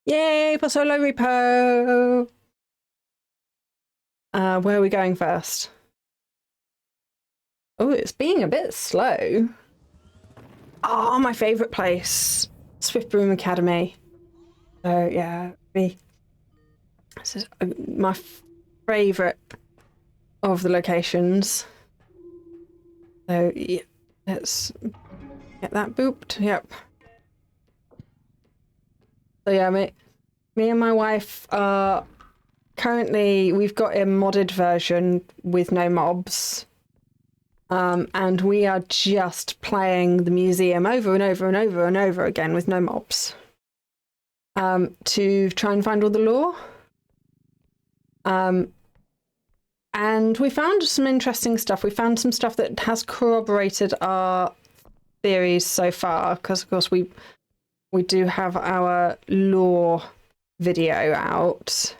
Yay for solo repo! Where are we going first? Oh, it's being a bit slow. Oh, my favourite place. Swift Broom Academy. So yeah, this is my favourite of the locations. So yeah, let's get that booped. Yep. So yeah, me and my wife are currently, we've got a modded version with no mobs. And we are just playing the museum over and over and over and over again with no mobs. To try and find all the lore. And we found some interesting stuff. We found some stuff that has corroborated our theories so far, because of course we do have our lore video out.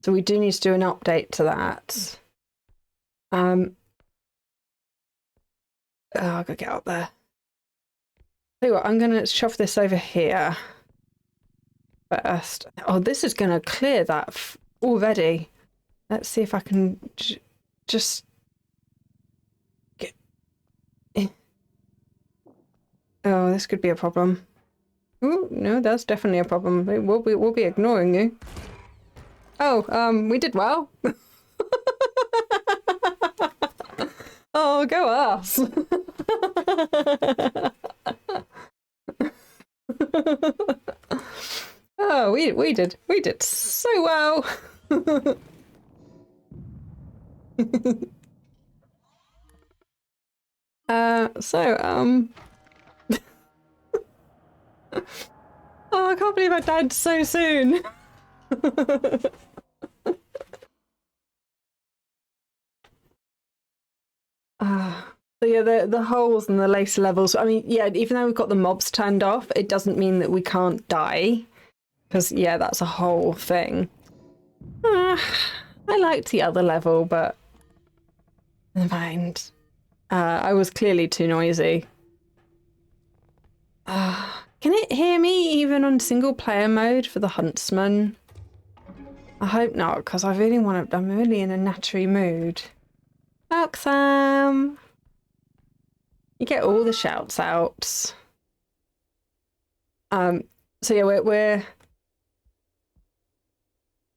So we do need to do an update to that. Oh, I've got to get up there. Tell you what, I'm going to shove this over here first. Oh, this is going to clear that already. Let's see if I can just get... Oh, this could be a problem. Oh, no, that's definitely a problem. We'll be ignoring you. Oh, we did well. Oh, go us. Oh, we did so well. Oh, I can't believe I died so soon. So yeah, the holes and the later levels. I mean, yeah, even though we've got the mobs turned off, it doesn't mean that we can't die. Because, yeah, that's a whole thing. I liked the other level, but never mind. I was clearly too noisy. Can it hear me even on single player mode for the huntsman? I hope not, because I really want to. I'm really in a nattery mood. Wholesome. You get all the shouts outs. So yeah, we're.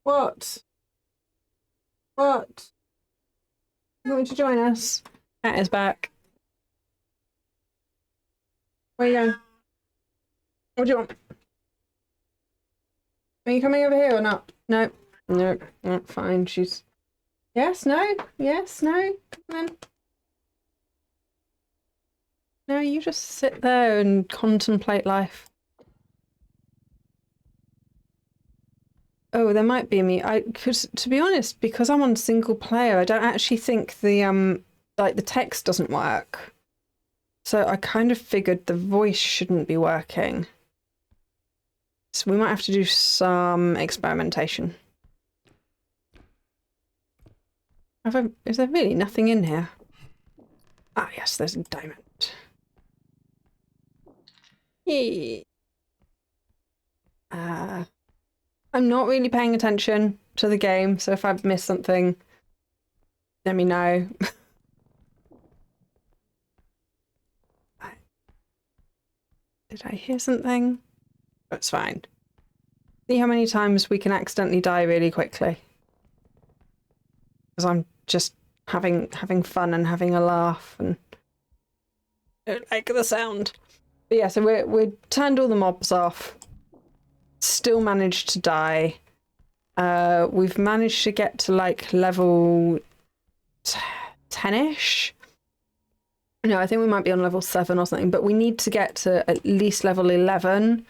What? What? You want me to join us? Cat is back. Where are you going? What do you want? Are you coming over here or not? No. No. No, fine. She's... Yes, no? Yes, no? Come on. No, you just sit there and contemplate life. Oh, there might be me. Because to be honest, because I'm on single player, I don't actually think the like the text doesn't work. So I kind of figured the voice shouldn't be working. So we might have to do some experimentation. Is there really nothing in here? Ah, yes, there's a diamond. Yay. I'm not really paying attention to the game, so if I've missed something, let me know. Did I hear something? That's fine. See how many times we can accidentally die really quickly. Because I'm just having fun and having a laugh and I don't like the sound. But yeah, so we turned all the mobs off. Still managed to die. We've managed to get to like level 10-ish. No, I think we might be on level 7 or something, but we need to get to at least level 11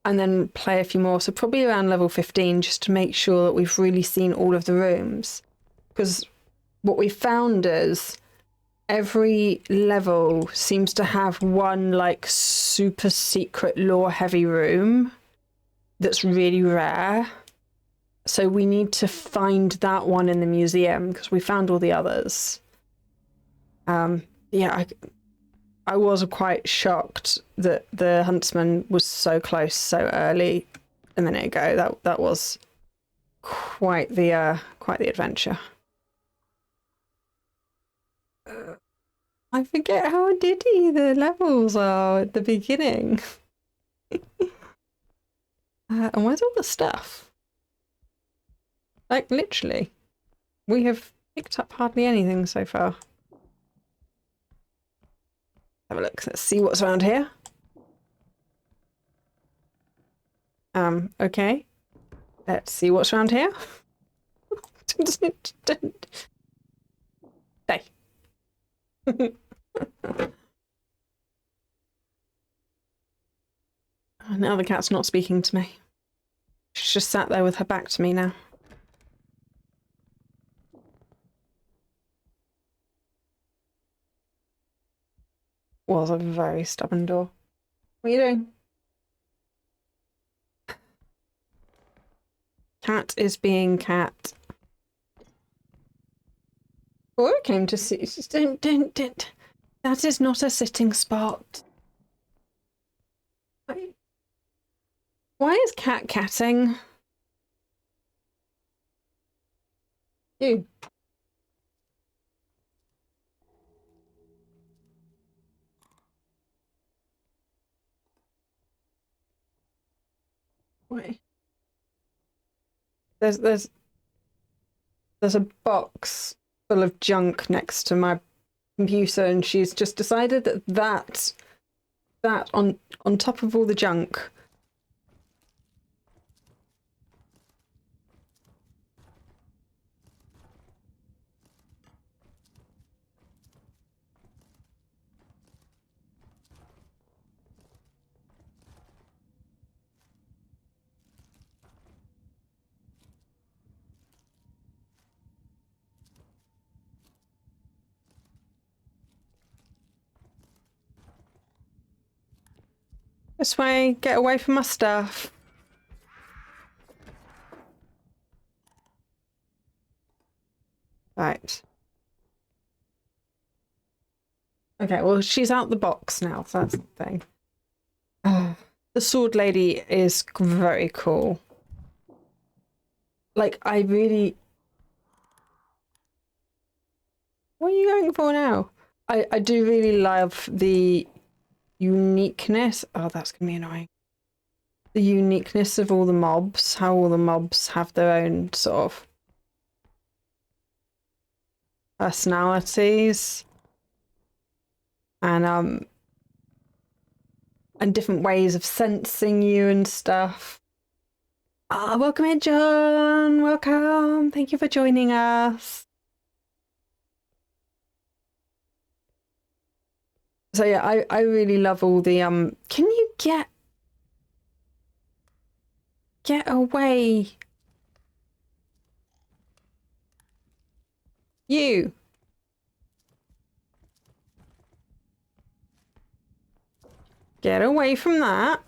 and then play a few more. So probably around level 15 just to make sure that we've really seen all of the rooms. Because what we found is every level seems to have one like super secret lore heavy room that's really rare. So we need to find that one in the museum because we found all the others. Yeah, I was quite shocked that the huntsman was so close so early a minute ago. That was quite the adventure. I forget how diddy the levels are at the beginning. And where's all the stuff? Like, literally. We have picked up hardly anything so far. Have a look. Let's see what's around here. Okay. Let's see what's around here. Hey. Now the cat's not speaking to me. She's just sat there with her back to me now. Was a very stubborn door. What are you doing? Cat is being cat. Oh, I came to see. Don't. That is not a sitting spot. Why is cat catting? You. Wait. There's a box full of junk next to my computer, and she's just decided that on top of all the junk. This way, get away from my stuff. Right. Okay, well, she's out the box now, so that's the thing. The sword lady is very cool. Like, I really... What are you going for now? I do really love the uniqueness. Oh, that's gonna be annoying. The uniqueness of all the mobs, how all the mobs have their own sort of personalities and different ways of sensing you and stuff. Ah, welcome in, John. Welcome. Thank you for joining us. So yeah, I really love all the can you get away? You. Get away from that.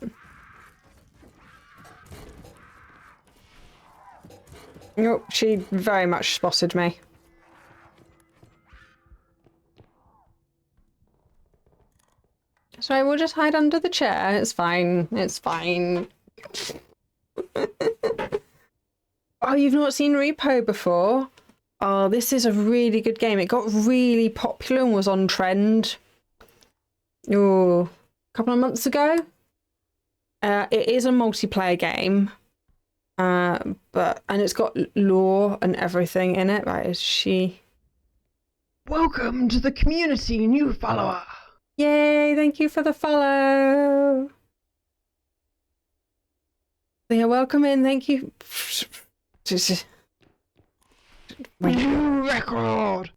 Oh, she very much spotted me. So we'll just hide under the chair. It's fine. It's fine. Oh, you've not seen Repo before? Oh, this is a really good game. It got really popular and was on trend. Oh, a couple of months ago. It is a multiplayer game. And it's got lore and everything in it. Right, is she... Welcome to the community, new follower. Yay, thank you for the follow. So yeah, welcome in, thank you. Record.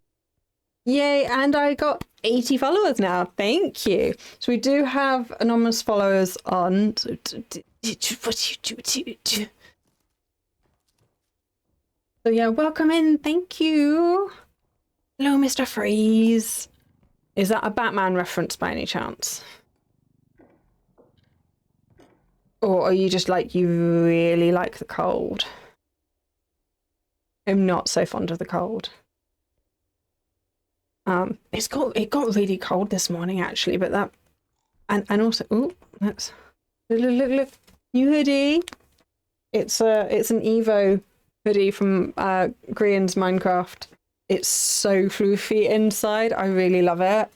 Yay, and I got 80 followers now. Thank you. So we do have anonymous followers on. So yeah, welcome in. Thank you. Hello, Mr. Freeze. Is that a Batman reference by any chance? Or are you just like, you really like the cold? I'm not so fond of the cold. It got really cold this morning actually, but that and also, oh, that's look, new hoodie. It's an Evo hoodie from Grian's Minecraft. It's so floofy inside. I really love it.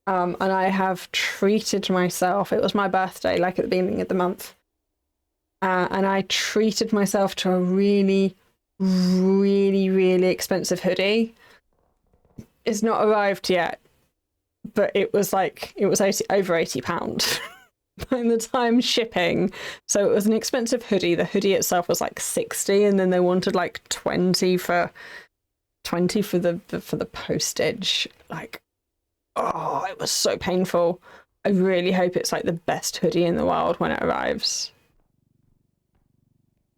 And I have treated myself. It was my birthday, like at the beginning of the month. And I treated myself to a really, really, really expensive hoodie. It's not arrived yet, but it was over £80 by the time shipping. So it was an expensive hoodie. The hoodie itself was like 60, and then they wanted like 20 for the postage. Like, oh, it was so painful. I really hope it's like the best hoodie in the world when it arrives.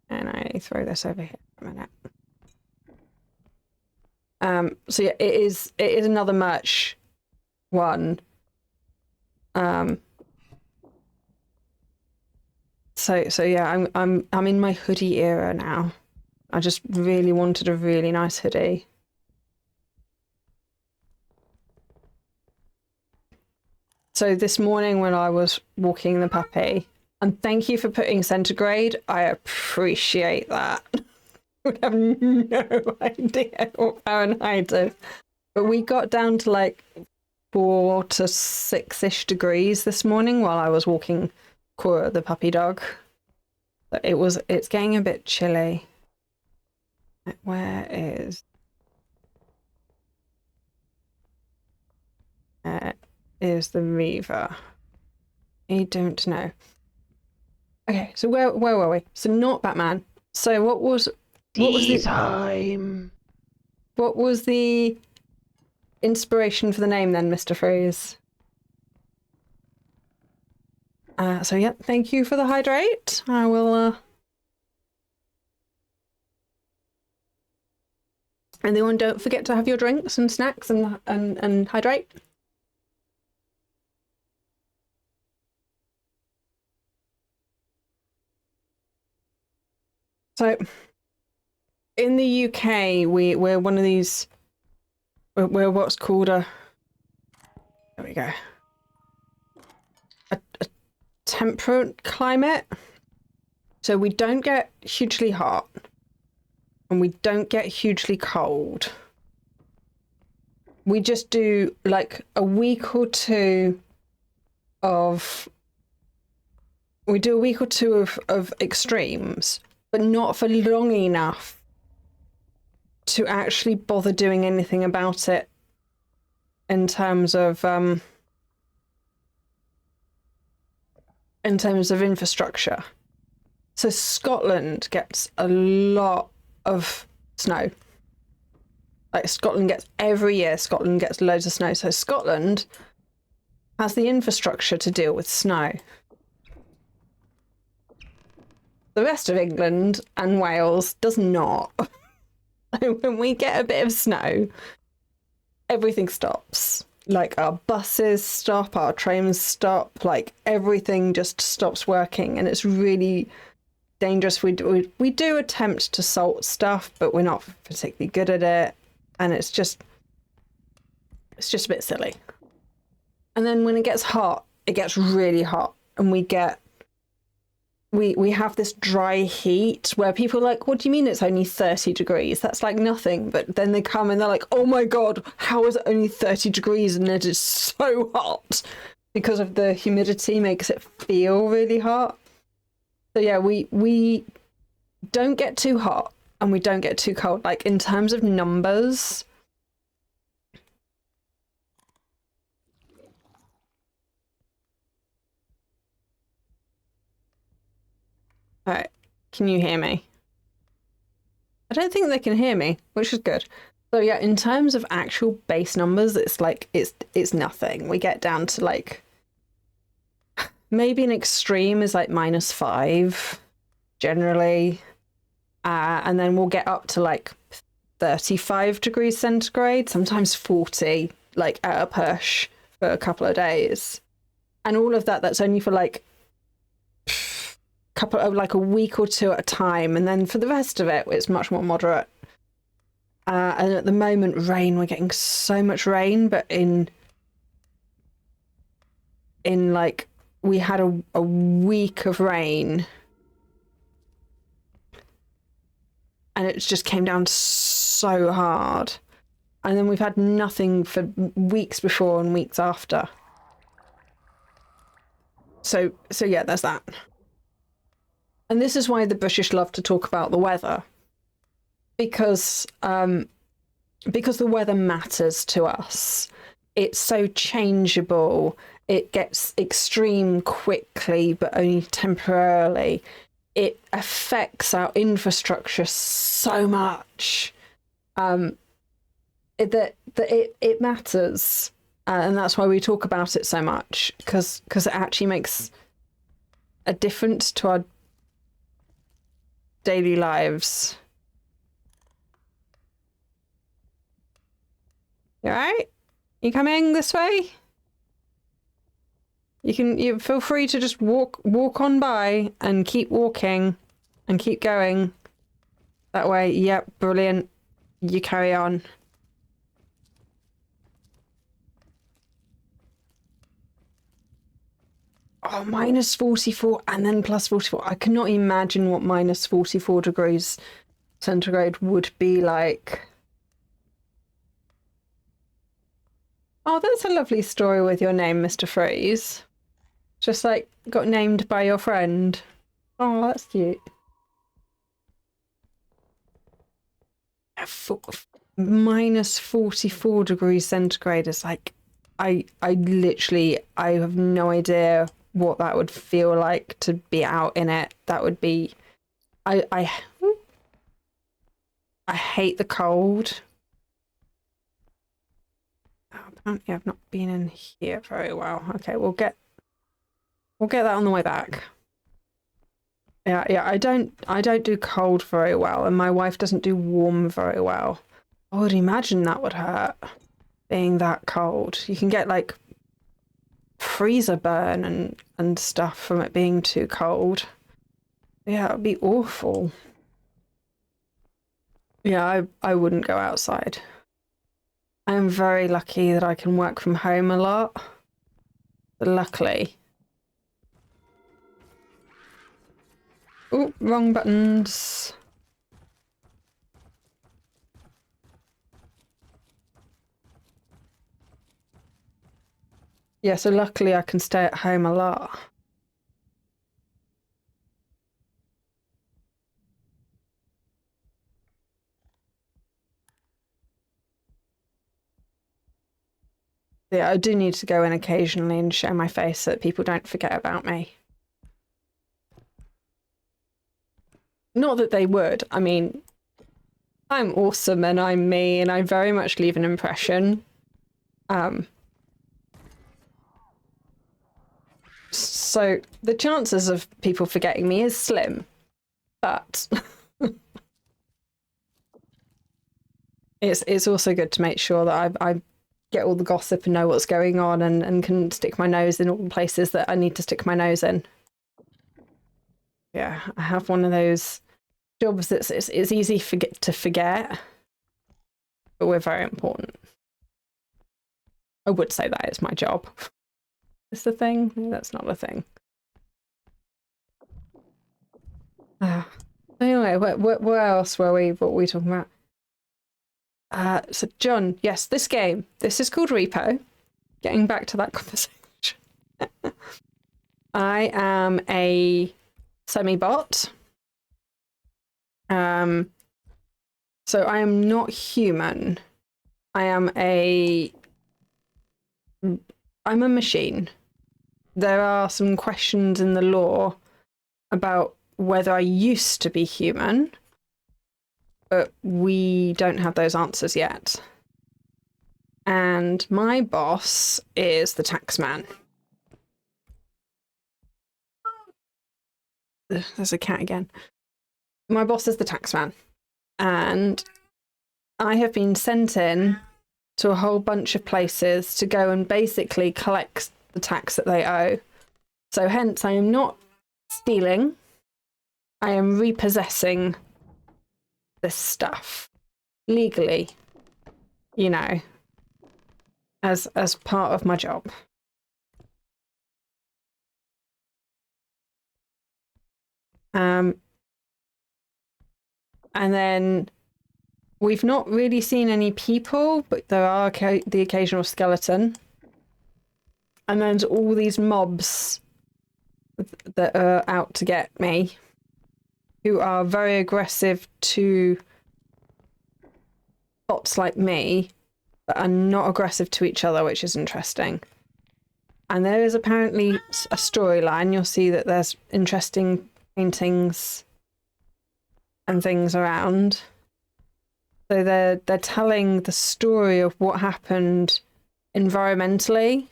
And I throw this over here for a minute. So yeah, it is another merch one. So yeah, I'm in my hoodie era now. I just really wanted a really nice hoodie. So this morning when I was walking the puppy, and thank you for putting centigrade, I appreciate that. I have no idea what Fahrenheit is. But we got down to like 4 to 6-ish degrees this morning while I was walking Cora, the puppy dog. But it's getting a bit chilly. Where is the Reaver? I don't know. Okay, so where were we? So not Batman. So what was the time? What was the inspiration for the name then, Mr. Freeze? So yeah, thank you for the hydrate. I will Anyone, don't forget to have your drinks and snacks and hydrate. So in the UK, we're one of these. We're what's called a. There we go. A temperate climate. So we don't get hugely hot, and we don't get hugely cold. We just do like a week or two of. We do a week or two of extremes, but not for long enough to actually bother doing anything about it in terms of infrastructure. So Scotland gets a lot of snow. Like Scotland gets loads of snow. So Scotland has the infrastructure to deal with snow. The rest of England and Wales does not. When we get a bit of snow, everything stops. Like our buses stop, our trains stop, like everything just stops working, and it's really dangerous. We do attempt to salt stuff, but we're not particularly good at it, and it's just a bit silly. And then when it gets hot, it gets really hot, and we have this dry heat where people are like, what do you mean it's only 30 degrees? That's like nothing. But then they come and they're like, oh my God, how is it only 30 degrees and it is so hot? Because of the humidity makes it feel really hot. So yeah, we don't get too hot and we don't get too cold. Like in terms of numbers, all right, can you hear me? I don't think they can hear me, which is good. So yeah, in terms of actual base numbers, it's like it's nothing. We get down to like maybe an extreme is like -5 generally, and then we'll get up to like 35 degrees centigrade, sometimes 40, like at a push for a couple of days, and all of that's only for like couple of like a week or two at a time, and then for the rest of it it's much more moderate. And at the moment, we're getting so much rain, but in like we had a week of rain and it just came down so hard. And then we've had nothing for weeks before and weeks after. So yeah, there's that. And this is why the British love to talk about the weather, because the weather matters to us. It's so changeable. It gets extreme quickly, but only temporarily. It affects our infrastructure so much that it matters, and that's why we talk about it so much, because it actually makes a difference to our daily lives. You all right? You coming this way? You feel free to just walk on by and keep walking and keep going. That way, yep, brilliant. You carry on. Oh, minus 44 and then plus 44. I cannot imagine what minus 44 degrees centigrade would be like. Oh, that's a lovely story with your name, Mr. Freeze. Just like got named by your friend. Oh, that's cute. Minus 44 degrees centigrade is like, I have no idea what that would feel like to be out in it. That would be, I hate the cold. Oh, apparently I've not been in here very well. Okay, we'll get that on the way back. Yeah, I don't do cold very well, and my wife doesn't do warm very well. I would imagine that would hurt, being that cold. You can get like freezer burn and stuff from it being too cold. Yeah, it would be awful. Yeah, I wouldn't go outside. I'm very lucky that I can work from home a lot. Luckily. Oh, wrong buttons. Yeah, so luckily I can stay at home a lot. Yeah, I do need to go in occasionally and show my face so that people don't forget about me. Not that they would. I mean, I'm awesome and I'm me and I very much leave an impression. So the chances of people forgetting me is slim, but it's also good to make sure that I get all the gossip and know what's going on and can stick my nose in all the places that I need to stick my nose in. Yeah, I have one of those jobs that's it's easy to forget, but we're very important. I would say that is my job. Is the thing? No, that's not a thing. Anyway, where else were we? What were we talking about? So John, yes, this game. This is called Repo. Getting back to that conversation. I am a semi-bot. So I am not human. I'm a machine. There are some questions in the law about whether I used to be human, but we don't have those answers yet. And my boss is the taxman. There's a cat again. My boss is the taxman. And I have been sent in to a whole bunch of places to go and basically collect the tax that they owe. So hence, I am not stealing. I am repossessing this stuff legally, you know, as part of my job. And then we've not really seen any people, but there are the occasional skeleton. And then there's all these mobs that are out to get me, who are very aggressive to bots like me, but are not aggressive to each other, which is interesting. And there is apparently a storyline. You'll see that there's interesting paintings and things around. So they're telling the story of what happened environmentally.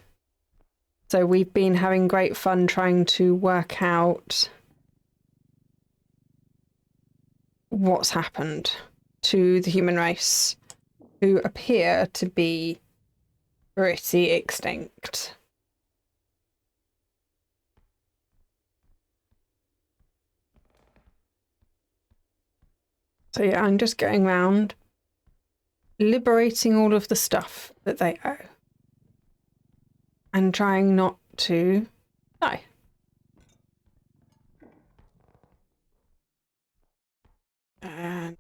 So we've been having great fun trying to work out what's happened to the human race, who appear to be pretty extinct. So yeah, I'm just going around liberating all of the stuff that they owe. And trying not to die. And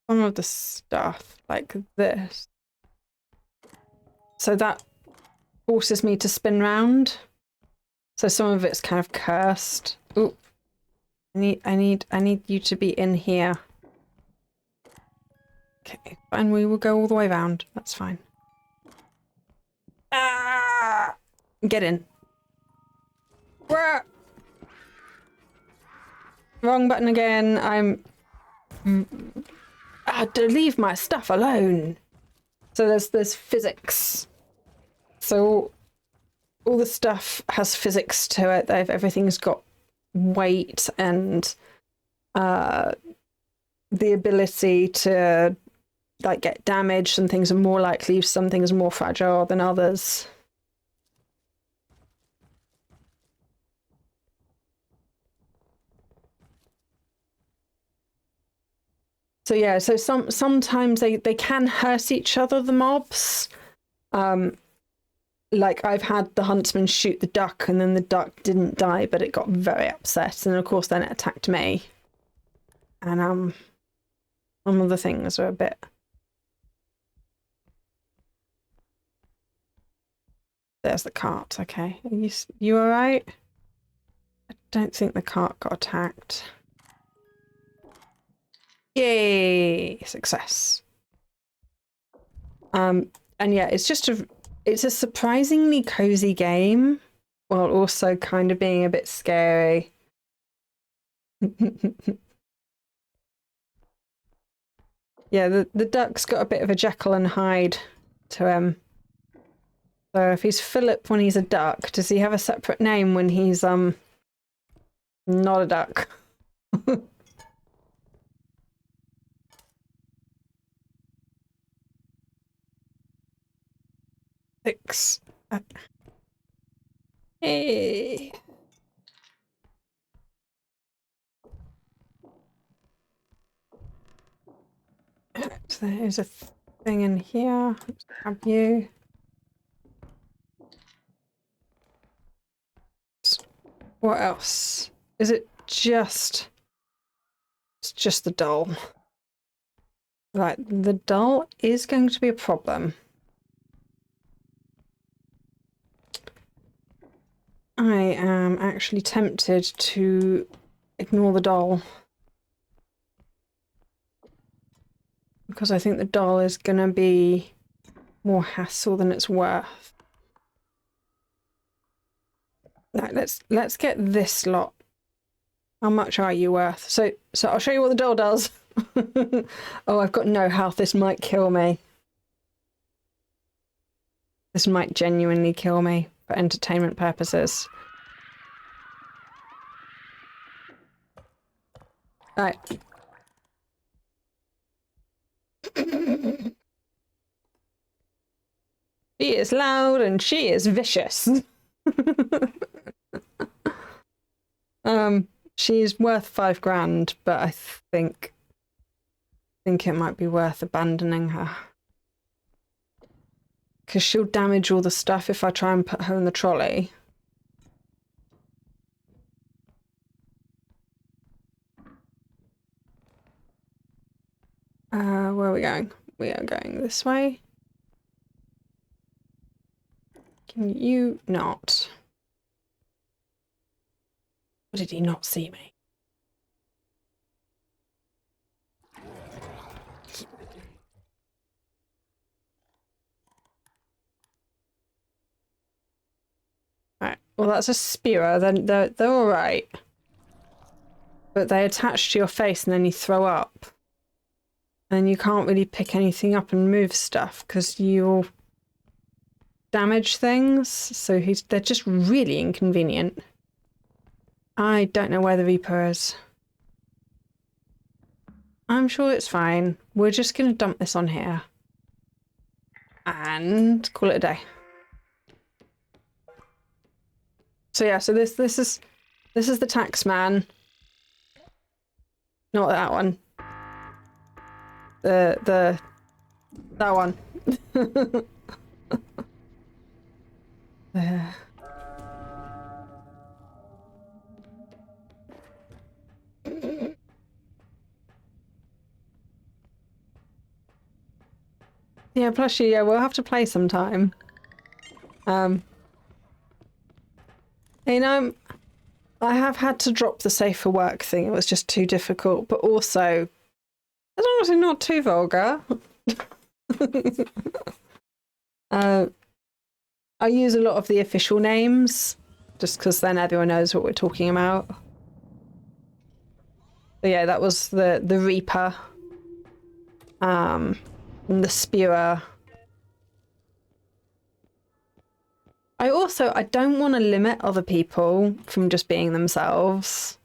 some of the stuff like this. So that forces me to spin round. So some of it's kind of cursed. Oop. I need you to be in here. Okay, fine, we will go all the way round. That's fine. Ah! Get in. Wrong button again. To leave my stuff alone. So there's physics. So all the stuff has physics to it. Everything's got weight and the ability to like get damaged. Some things are more likely, some things are more fragile than others. So yeah, so sometimes they can hurt each other, the mobs. Like I've had the huntsman shoot the duck and then the duck didn't die, but it got very upset, and of course then it attacked me. And some of the things are a bit. There's the cart. Okay, you all right? I don't think the cart got attacked. Yay! Success. And yeah, it's a surprisingly cozy game, while also kind of being a bit scary. Yeah, the duck's got a bit of a Jekyll and Hyde to him. So if he's Philip when he's a duck, does he have a separate name when he's not a duck? 6. Hey. So there's a thing in here. Let's grab you. What else? Is it just... It's just the doll. Right, the doll is going to be a problem. I am actually tempted to ignore the doll. Because I think the doll is going to be more hassle than it's worth. Right, let's get this lot. How much are you worth? So I'll show you what the doll does. Oh, I've got no health. This might kill me. This might genuinely kill me for entertainment purposes. Right. She is loud and she is vicious. She's worth 5 grand, but I think it might be worth abandoning her. Because she'll damage all the stuff if I try and put her in the trolley. Where are we going? We are going this way. Can you not? Or did he not see me? Right. Well, that's a spewer. Then they're all right. But they attach to your face and then you throw up. And you can't really pick anything up and move stuff because you'll damage things. So they're just really inconvenient. I don't know where the repo is. I'm sure it's fine. We're just going to dump this on here. And call it a day. So yeah, so this is the tax man. Not that one. That one. There. Yeah, plushie, yeah, we'll have to play sometime. You know, I have had to drop the safe for work thing. It was just too difficult, but also, as long as it's not too vulgar. I use a lot of the official names, just because then everyone knows what we're talking about. But yeah, that was the Reaper, and the Spewer. I don't want to limit other people from just being themselves.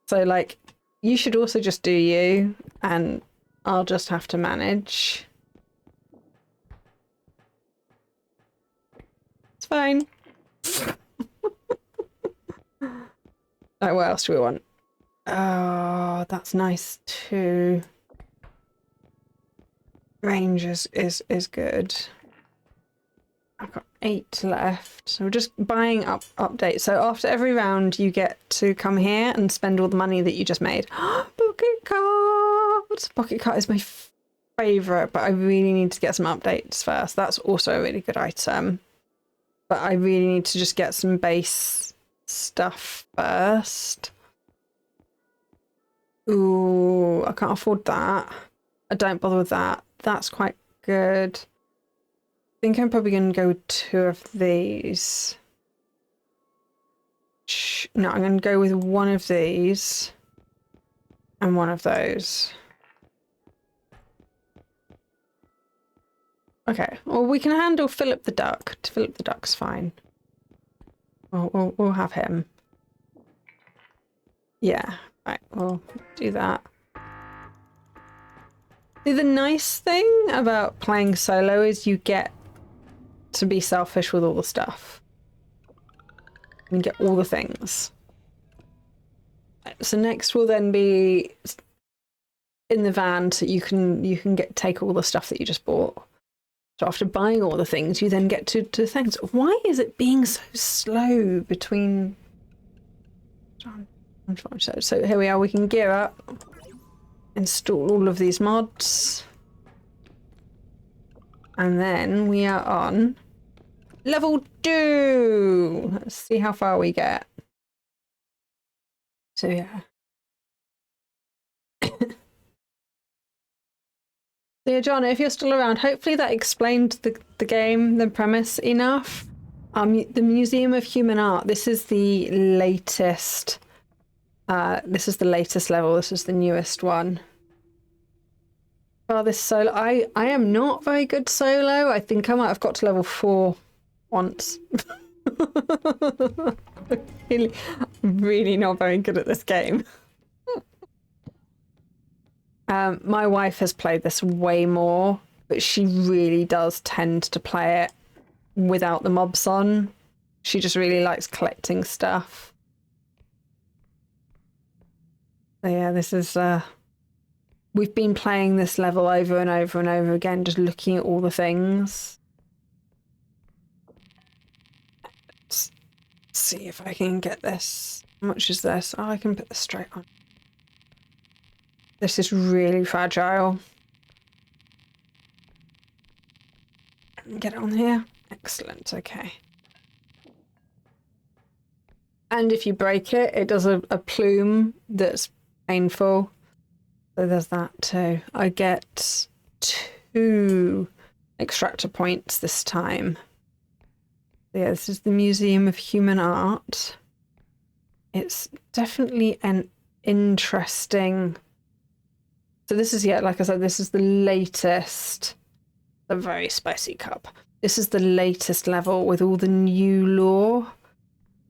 So like, you should also just do you, and I'll just have to manage. It's fine. Right, what else do we want? Oh, that's nice too. Range is good. I've got 8 left. So we're just buying up updates. So after every round, you get to come here and spend all the money that you just made. Pocket card! Pocket card is my favourite, but I really need to get some updates first. That's also a really good item. But I really need to just get some base stuff first. Ooh, I can't afford that. I don't bother with that. That's quite good. I think I'm probably going to go with 2 of these. No, I'm going to go with 1 of these and 1 of those. Okay, well, we can handle Philip the Duck. Philip the Duck's fine. We'll have him. Yeah, right, we'll do that. See, the nice thing about playing solo is you get to be selfish with all the stuff. And get all the things. So next will then be in the van, so you can take all the stuff that you just bought. So after buying all the things, you then get to things. Why is it being so slow between... So here we are, we can gear up. Install all of these mods. And then we are on level 2. Let's see how far we get. So yeah. So yeah, John, if you're still around, hopefully that explained the game, the premise enough. The Museum of Human Art, this is the latest level, this is the newest one. Oh, this solo, I am not very good solo. I think I might have got to level 4 once. really not very good at this game. My wife has played this way more, but she really does tend to play it without the mobs on. She just really likes collecting stuff. So yeah, this is we've been playing this level over and over and over again, just looking at all the things. Let's see if I can get this. How much is this? Oh, I can put this straight on. This is really fragile. Get it on here. Excellent, okay. And if you break it, it does a plume that's painful. So there's that too. I get 2 extractor points this time. Yeah, this is the Museum of Human Art. It's definitely an interesting... So this is, yeah, like I said, this is the latest... A very spicy cup. This is the latest level with all the new lore.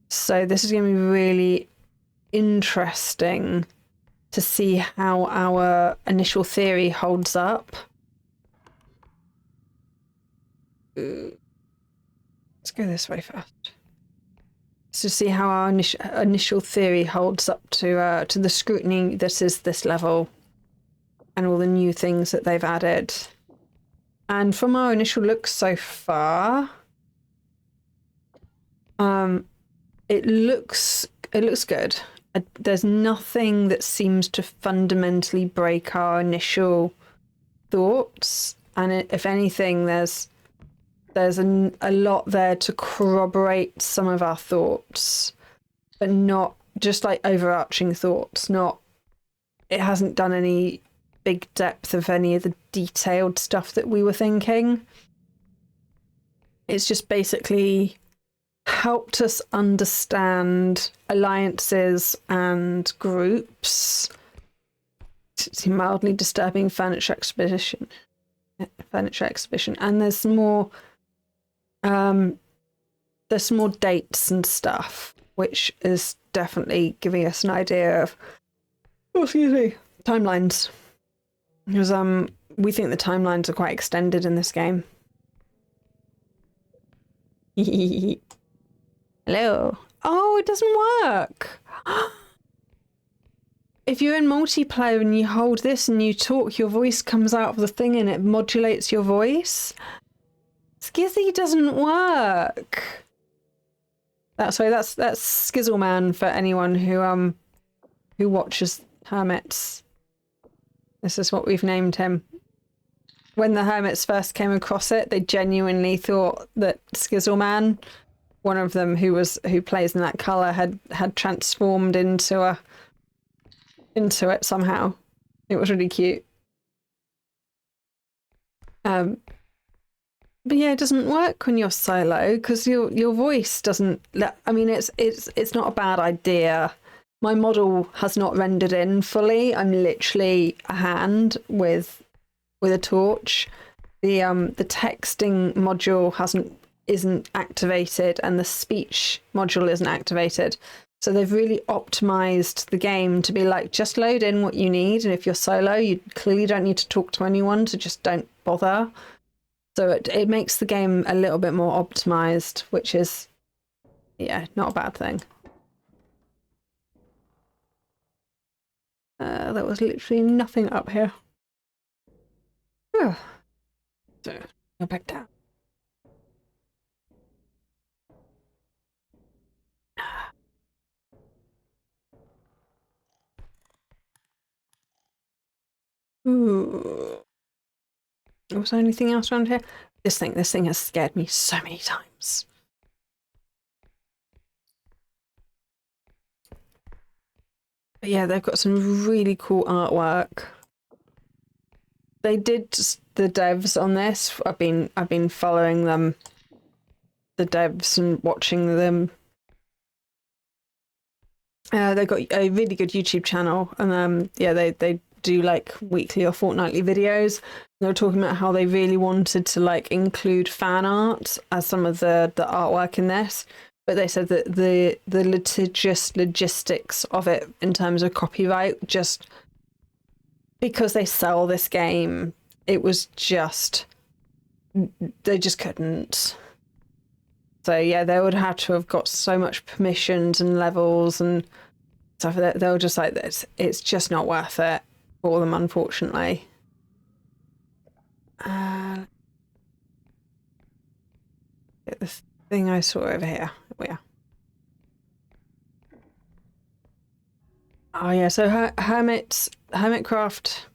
So this is going to be really interesting to see how our initial theory holds up. Let's go this way first. To see how our initial theory holds up to the scrutiny that is this level and all the new things that they've added. And from our initial look so far, it looks good. There's nothing that seems to fundamentally break our initial thoughts, and if anything, there's a lot there to corroborate some of our thoughts, but not just like overarching thoughts. It hasn't done any big depth of any of the detailed stuff that we were thinking. It's just basically helped us understand alliances and groups. It's a mildly disturbing furniture exhibition, and there's more dates and stuff, which is definitely giving us an idea of timelines, because we think the timelines are quite extended in this game. Hello. Oh, it doesn't work. If you're in multiplayer and you hold this and you talk, your voice comes out of the thing and it modulates your voice. Skizzy doesn't work. That's Skizzleman for anyone who watches Hermits. This is what we've named him. When the Hermits first came across it, they genuinely thought that Skizzleman, one of them who plays in that colour, had transformed into it somehow. It was really cute. But yeah, it doesn't work when you're solo because your voice doesn't. I mean, it's not a bad idea. My model has not rendered in fully. I'm literally a hand with a torch. The texting module isn't activated, and the speech module isn't activated. So they've really optimized the game to be like, just load in what you need, and if you're solo, you clearly don't need to talk to anyone, so just don't bother. So it makes the game a little bit more optimized, which is, yeah, not a bad thing. There was literally nothing up here. So, go back down. Ooh. Was there anything else around here? This thing has scared me so many times. But yeah, they've got some really cool artwork. They did the devs on this. I've been following them, the devs, and watching them. They've got a really good YouTube channel, and yeah, they do like weekly or fortnightly videos. They were talking about how they really wanted to like include fan art as some of the artwork in this, but they said that the litigious logistics of it in terms of copyright, just because they sell this game, it was just, they just couldn't. So yeah, they would have to have got so much permissions and levels and stuff. They were just like, this, it's just not worth it for them, unfortunately. Get the thing I saw over here. Yeah. Oh yeah, so Hermitcraft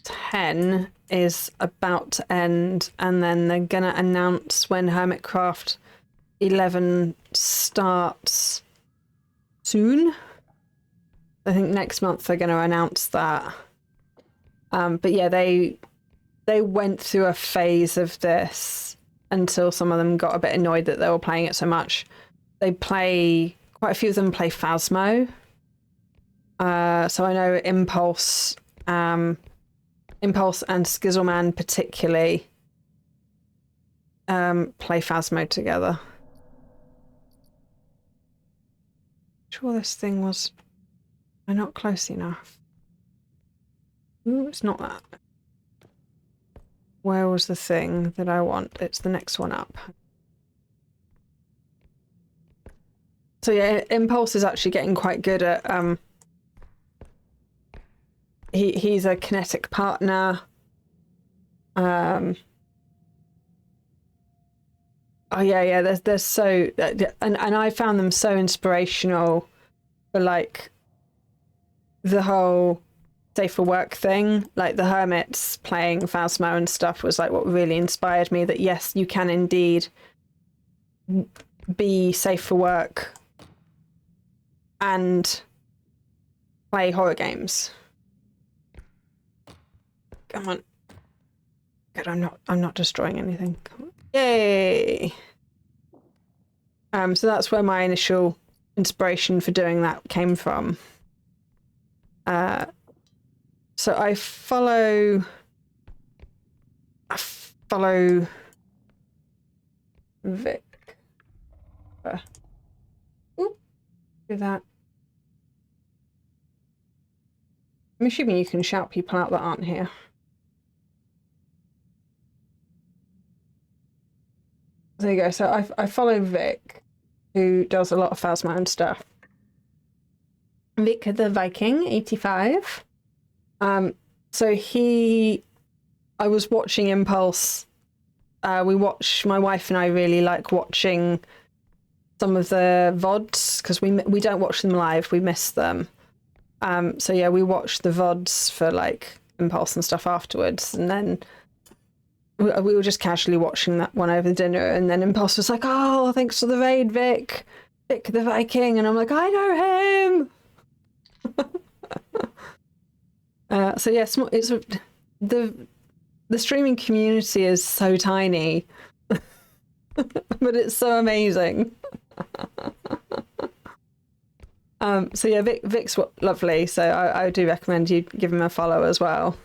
10 is about to end, and then they're gonna announce when Hermitcraft 11 starts soon. I think next month they're gonna announce that. But yeah, they went through a phase of this until some of them got a bit annoyed that they were playing it so much. Quite a few of them play Phasmo. So I know Impulse and Skizzleman particularly play Phasmo together. Sure, this thing was. I'm not close enough. Ooh, it's not that. Where was the thing that I want? It's the next one up. So yeah, Impulse is actually getting quite good at he's a kinetic partner. Oh yeah, there's so and I found them so inspirational for like the whole safer work thing. Like the hermits playing Phasmo and stuff was like what really inspired me that yes, you can indeed be safe for work and play horror games. Come on. Good, I'm not destroying anything. Yay! So that's where my initial inspiration for doing that came from. So I follow Vic. Oop, do that. I'm assuming you can shout people out that aren't here. There you go. So I follow Vic, who does a lot of Phasmo and stuff. Vic the Viking, 85. So I was watching Impulse. My wife and I really like watching some of the VODs because we don't watch them live, we miss them. So yeah, we watched the VODs for like Impulse and stuff afterwards, and then we were just casually watching that one over dinner, and then Impulse was like, "Oh, thanks for the raid, Vic the Viking," and I'm like, "I know him." So yeah, it's the streaming community is so tiny, but it's so amazing. So yeah, Vic's lovely. So I do recommend you give him a follow as well.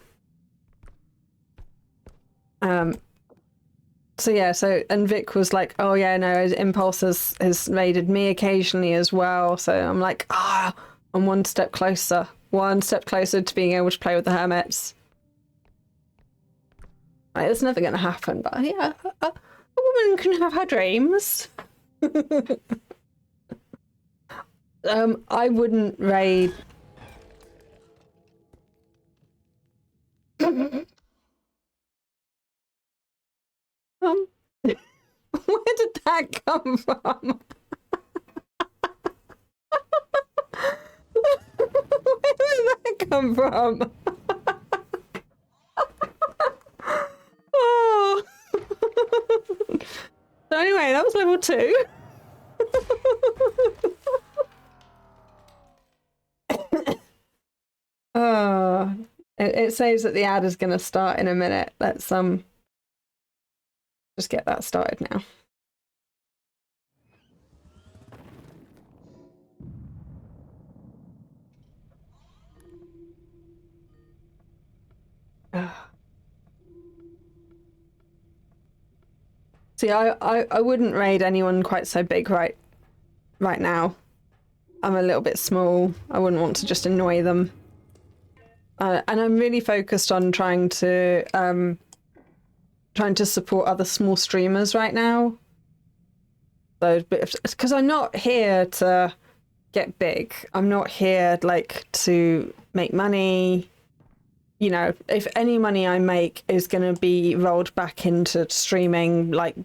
So yeah, and Vic was like, "Oh yeah, no, Impulse has raided me occasionally as well." So I'm like, I'm one step closer to being able to play with the hermits. Right, it's never going to happen, but yeah, a woman can have her dreams. I wouldn't raid. Where did that come from? Where did that come from? Oh. So anyway, that was level 2. Oh, it says that the ad is going to start in a minute. Let's just get that started now. See, I wouldn't raid anyone quite so big right now. I'm a little bit small. I wouldn't want to just annoy them. And I'm really focused on trying to support other small streamers right now. So, because I'm not here to get big. I'm not here like to make money. You know, if any money I make is going to be rolled back into streaming, like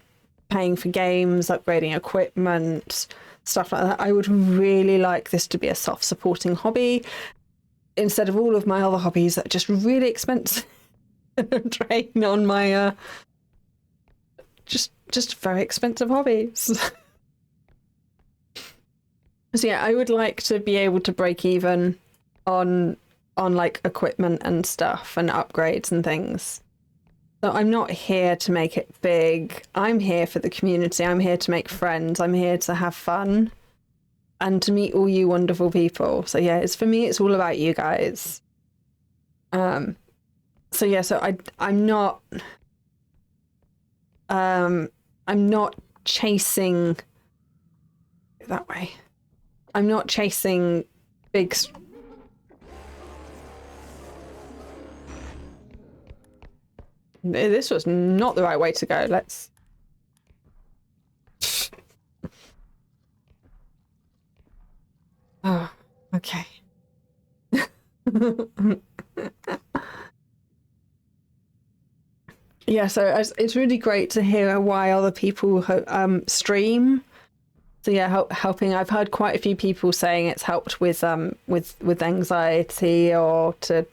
paying for games, upgrading equipment, stuff like that, I would really like this to be a self-supporting hobby instead of all of my other hobbies that are just really expensive. drain on my just very expensive hobbies. So yeah, I would like to be able to break even on like equipment and stuff and upgrades and things. So I'm not here to make it big. I'm here for the community. I'm here to make friends. I'm here to have fun and to meet all you wonderful people. So yeah, it's for me, it's all about you guys. So yeah, so I'm not chasing that way. I'm not chasing big. This was not the right way to go. Let's. Oh, okay. Yeah, so it's really great to hear why other people stream. So yeah, helping. I've heard quite a few people saying it's helped with anxiety, or to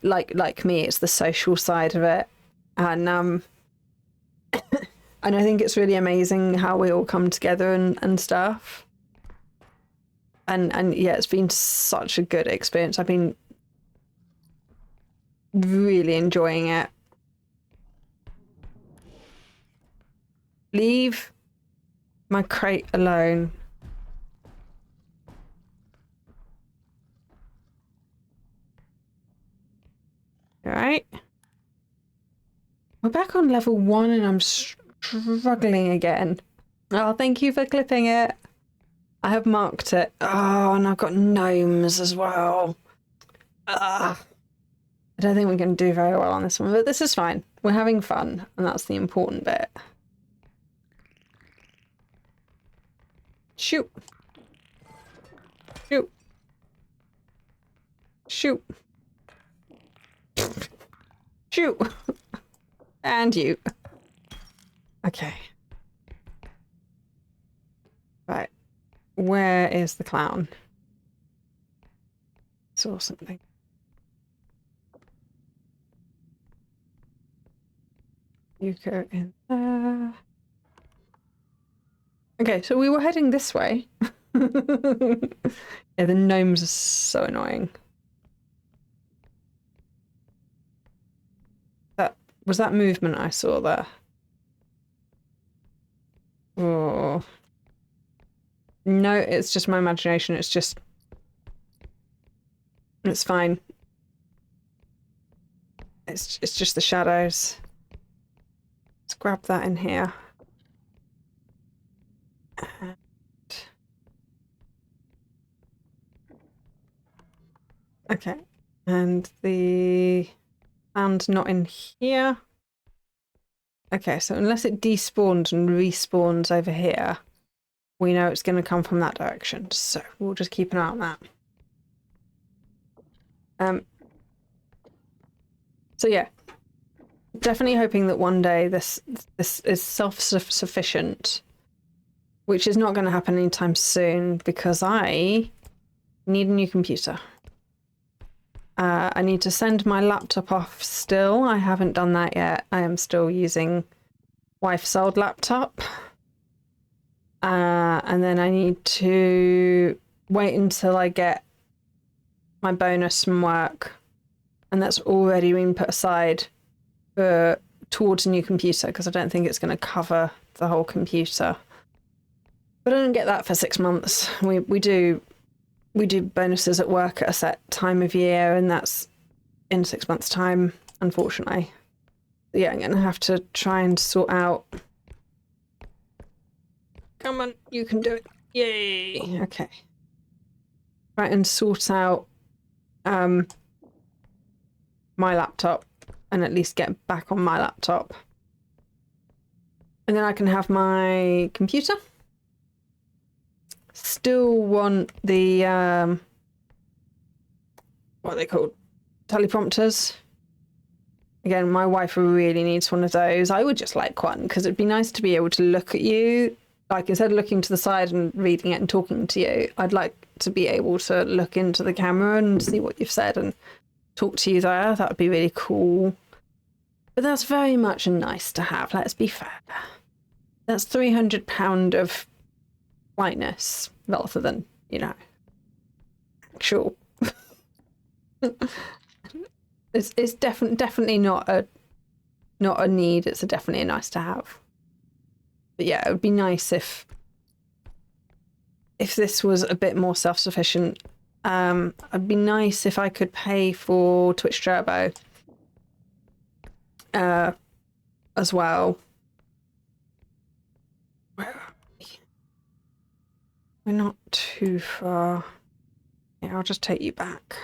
like me, it's the social side of it, and and I think it's really amazing how we all come together and stuff. And yeah, it's been such a good experience. I've been really enjoying it. Leave my crate alone. All right. We're back on level 1 and I'm struggling again. Oh, thank you for clipping it. I have marked it. Oh, and I've got gnomes as well. I don't think we're going to do very well on this one, but this is fine. We're having fun, and that's the important bit. Shoot. Shoot. Shoot. Shoot. And you. Okay. Right. Where is the clown? Saw something. You go in there. Okay, so we were heading this way. Yeah, the gnomes are so annoying. Was that movement I saw there? Oh. No, it's just my imagination. It's fine. It's just the shadows. Let's grab that in here. And okay, and the sound not in here. Okay, so unless it despawns and respawns over here, we know it's going to come from that direction. So we'll just keep an eye on that. So yeah, definitely hoping that one day this is self-sufficient, which is not going to happen anytime soon because I need a new computer. I need to send my laptop off still. I haven't done that yet. I am still using wife's old laptop. And then I need to wait until I get my bonus from work. And that's already been put aside towards a new computer because I don't think it's going to cover the whole computer. But I don't get that for 6 months. We do bonuses at work at a set time of year, and that's in 6 months' time, unfortunately. Yeah, I'm going to have to try and sort out... Come on, you can do it. Yay! Okay. Try and sort out my laptop and at least get back on my laptop. And then I can have my computer. Still want the what are they called? Teleprompters. Again, my wife really needs one of those. I would just like one because it'd be nice to be able to look at you. Like instead of looking to the side and reading it and talking to you, I'd like to be able to look into the camera and see what you've said and talk to you there. That would be really cool. But that's very much a nice to have, let's be fair. That's £300 of lightness rather than, you know, actual. It's definitely not a need, it's definitely a nice to have. But yeah, it would be nice if this was a bit more self-sufficient. It'd be nice if I could pay for Twitch Turbo as well. Where are we? We're not too far. Yeah, I'll just take you back.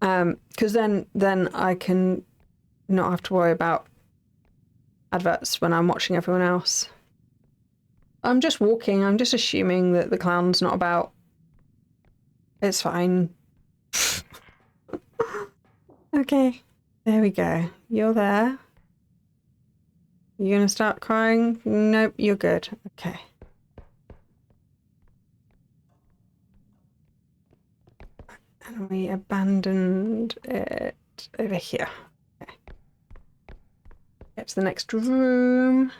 Because then I can not have to worry about adverts when I'm watching everyone else. I'm just walking. I'm just assuming that the clown's not about. It's fine. Okay, there we go. You're there. You gonna start crying? Nope, you're good. Okay. And we abandoned it over here. Okay. Get to the next room.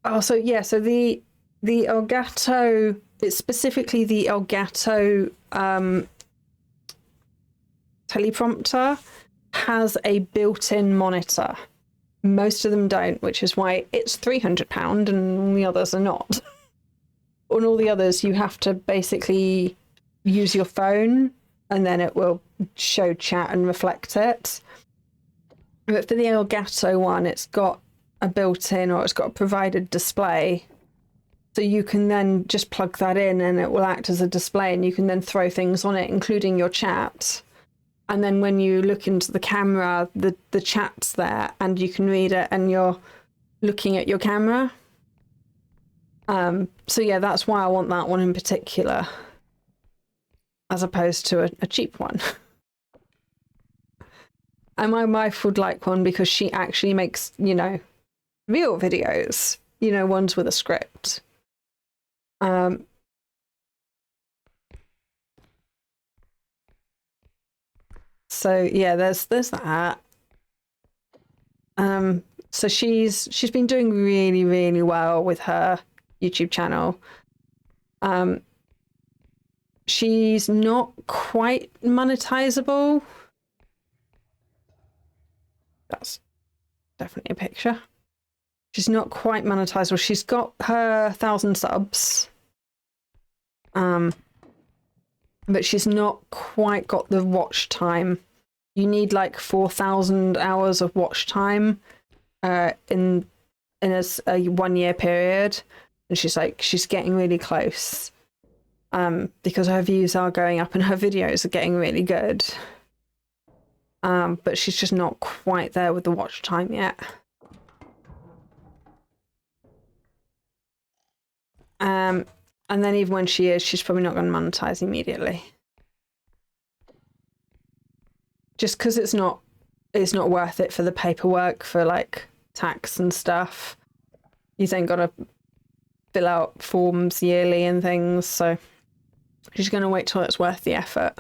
Oh, so yeah, so the Elgato, it's specifically the Elgato teleprompter has a built-in monitor. Most of them don't, which is why it's £300 and the others are not. On all the others, you have to basically use your phone and then it will show chat and reflect it. But for the Elgato one, it's got a built-in, or it's got a provided display. So you can then just plug that in and it will act as a display, and you can then throw things on it, including your chat. And then when you look into the camera, the chat's there and you can read it and you're looking at your camera. So yeah, that's why I want that one in particular, as opposed to a cheap one. And my wife would like one because she actually makes, you know, real videos, you know, ones with a script. So yeah, there's that. So she's been doing really, really well with her YouTube channel. She's not quite monetizable. That's definitely a picture. She's not quite monetizable. She's got her 1,000 subs. But she's not quite got the watch time. You need like 4,000 hours of watch time in a 1 year period. And she's getting really close. Because her views are going up and her videos are getting really good. But she's just not quite there with the watch time yet. And then even when she is, she's probably not going to monetize immediately. Just because it's not worth it for the paperwork, for like tax and stuff. You then got to fill out forms yearly and things, so she's going to wait till it's worth the effort.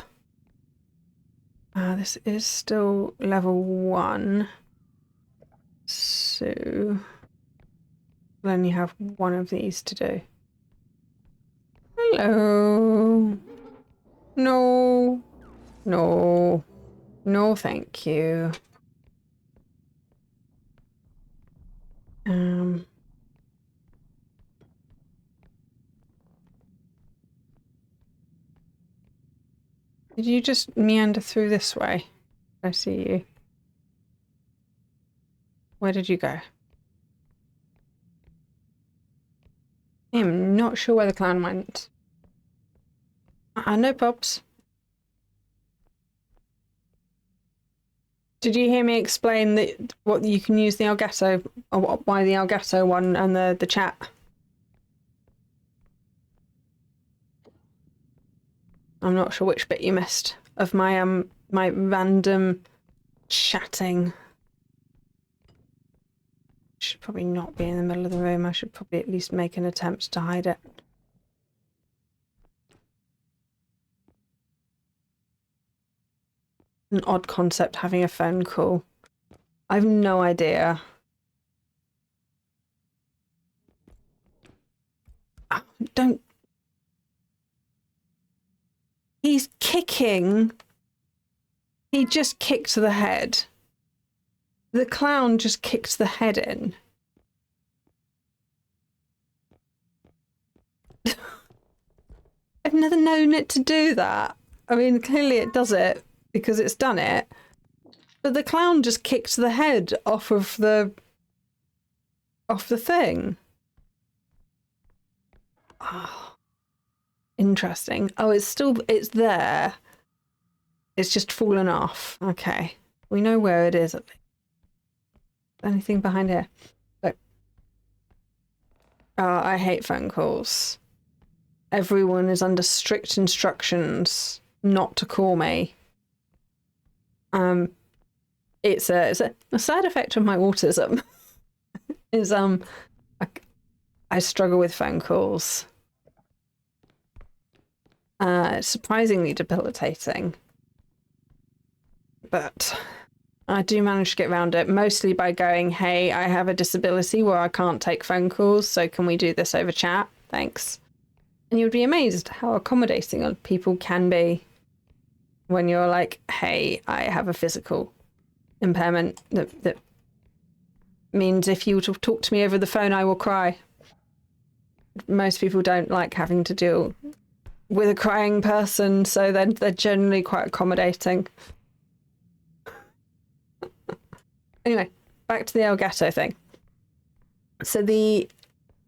This is still level 1. So we'll only have one of these to do. Hello. No. No. No, thank you. Did you just meander through this way? I see you. Where did you go? I'm not sure where the clown went. No probs. Did you hear me explain that what you can use the Elgato, or why the Elgato one and the chat? I'm not sure which bit you missed of my my random chatting. Should probably not be in the middle of the room. I should probably at least make an attempt to hide it. An odd concept having a phone call. I have no idea. Oh, don't. He's kicking. He just kicked the head. The clown just kicked the head in. I've never known it to do that. I mean, clearly it does it because it's done it. But the clown just kicked the head off the thing. Oh, interesting. Oh, it's there. It's just fallen off. Okay. We know where it is. Anything behind here? Look. Oh, I hate phone calls. Everyone is under strict instructions not to call me. It's a side effect of my autism. is I struggle with phone calls. It's surprisingly debilitating. But I do manage to get around it, mostly by going, hey, I have a disability where I can't take phone calls, so can we do this over chat? Thanks. And you'd be amazed how accommodating people can be when you're like, hey, I have a physical impairment that means if you talk to me over the phone, I will cry. Most people don't like having to deal with a crying person, so they're generally quite accommodating. Anyway, back to the Elgato thing. So the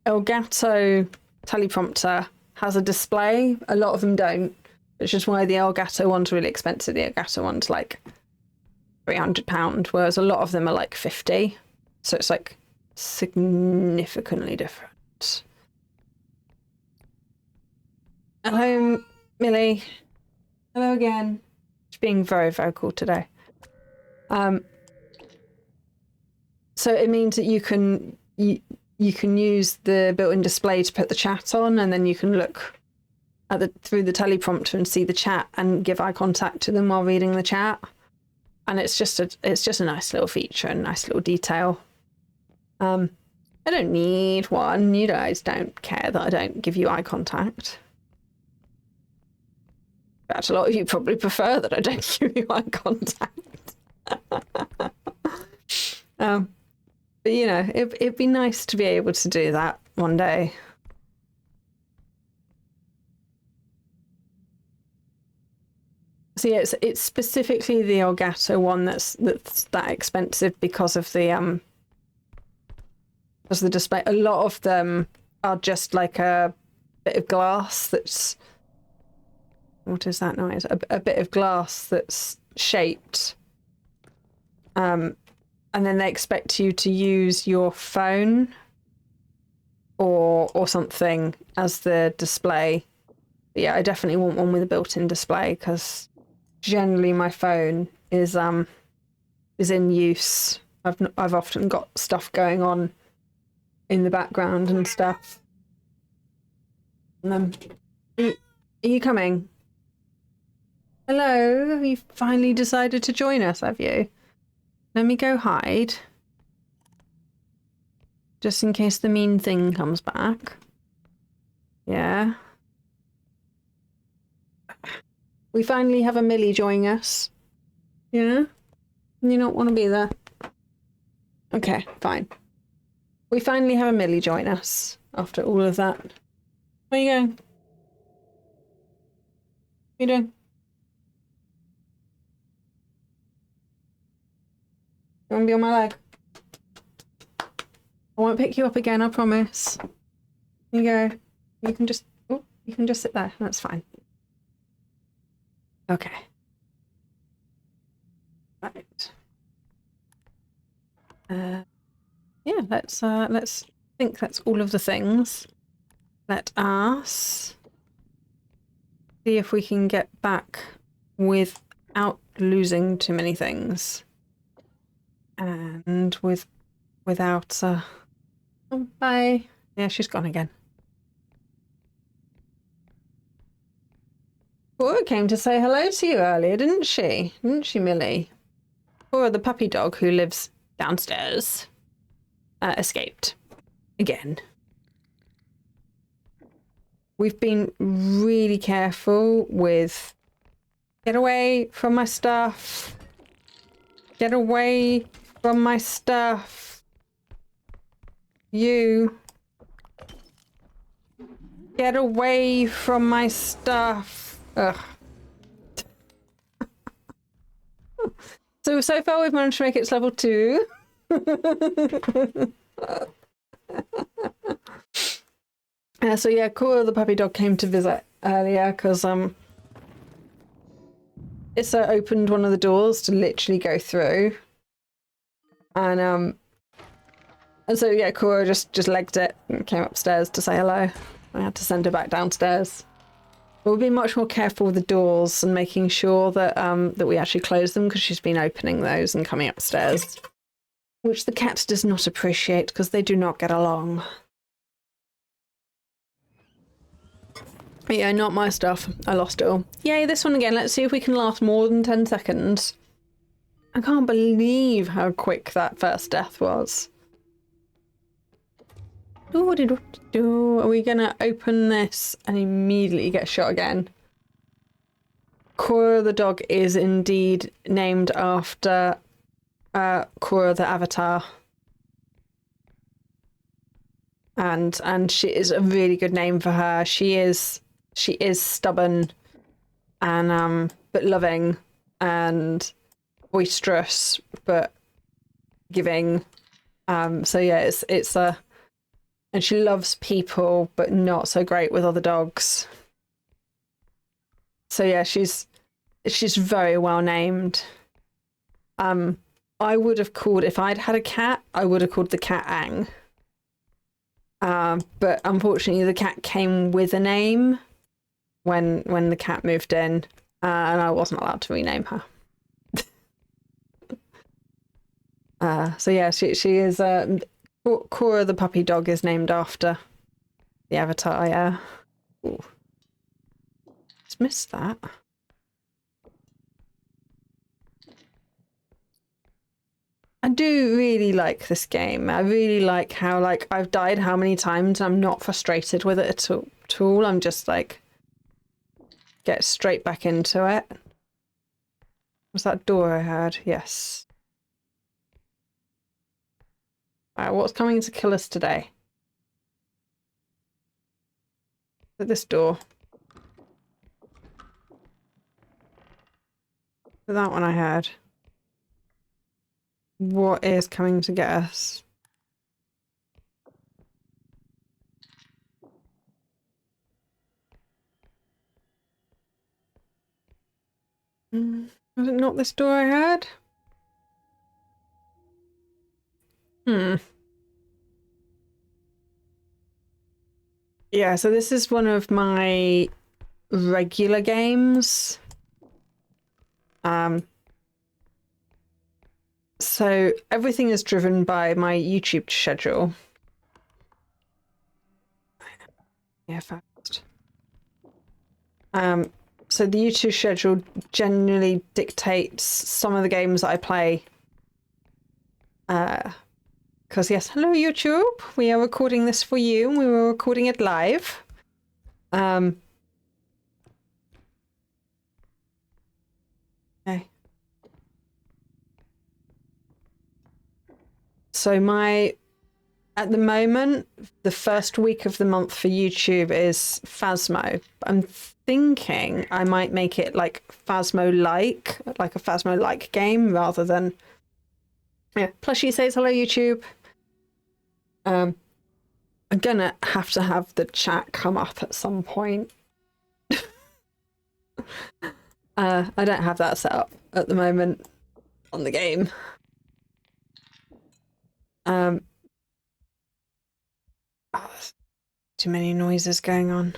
Elgato teleprompter has a display. A lot of them don't, which is why the Elgato one's really expensive. The Elgato one's like £300, whereas a lot of them are like 50. So it's like significantly different. Hello, Millie. Hello again. She's being very vocal today. So it means that you can use the built-in display to put the chat on, and then you can look at through the teleprompter and see the chat and give eye contact to them while reading the chat. And it's just a nice little feature and nice little detail. I don't need one. You guys don't care that I don't give you eye contact. In fact, a lot of you probably prefer that I don't give you eye contact. But you know, it'd be nice to be able to do that one day. So yeah, it's specifically the Elgato one that's that expensive because of the display. A lot of them are just like a bit of glass that's, what is that noise? A bit of glass that's shaped. And then they expect you to use your phone or something as the display. But yeah, I definitely want one with a built-in display because generally my phone is in use. I've often got stuff going on in the background and stuff. Are you coming? Hello, you finally decided to join us, have you? Let me go hide. Just in case the mean thing comes back. Yeah. We finally have a Millie joining us. Yeah? You don't want to be there? Okay, fine. We finally have a Millie join us after all of that. Where are you going? What are you doing? You want to be on my leg? I won't pick you up again, I promise. Here you go. You can just sit there. That's fine. Okay. Right. Yeah, let's think that's all of the things. Let us see if we can get back without losing too many things. And without oh, bye. Yeah, she's gone again. Cora came to say hello to you earlier, didn't she? Didn't she, Millie? Cora, the puppy dog who lives downstairs, escaped. Again. We've been really careful with... Get away from my stuff. Get away from my stuff. You. Get away from my stuff. Ugh. So far we've managed to make it to level 2. So yeah, Cora the puppy dog came to visit earlier because Issa opened one of the doors to literally go through, and so yeah, Cora just legged it and came upstairs to say hello. I had to send her back downstairs. We'll be much more careful with the doors and making sure that that we actually close them because she's been opening those and coming upstairs, which the cat does not appreciate because they do not get along. But yeah, not my stuff. I lost it all. Yay, this one again. Let's see if we can last more than 10 seconds. I can't believe how quick that first death was. Are we gonna open this and immediately get shot again? Cora the dog is indeed named after Cora the Avatar. And she is a really good name for her. She is stubborn and but loving and boisterous but giving. So yeah, it's a, and she loves people but not so great with other dogs. So yeah, she's very well named. I would have called, if I'd had a cat, I would have called the cat Ang. But unfortunately the cat came with a name when the cat moved in, and I wasn't allowed to rename her. So yeah, she is Cora the puppy dog is named after the Avatar. Yeah. Ooh. Just missed that. I do really like this game. I really like how I've died how many times. I'm not frustrated with it at all. I'm just like get straight back into it. Was that door I heard? Yes. What's coming to kill us today? At this door. That one I heard. What is coming to get us? Was it not this door I heard? Yeah, so this is one of my regular games. So everything is driven by my YouTube schedule. Yeah, fast. So the YouTube schedule generally dictates some of the games that I play. Because yes, hello YouTube, we are recording this for you. We were recording it live. Okay. So at the moment, the first week of the month for YouTube is Phasmo. I'm thinking I might make it like Phasmo-like, like a Phasmo-like game rather than... Yeah, Plushie says hello YouTube. I'm gonna have to have the chat come up at some point. I don't have that set up at the moment on the game. Too many noises going on.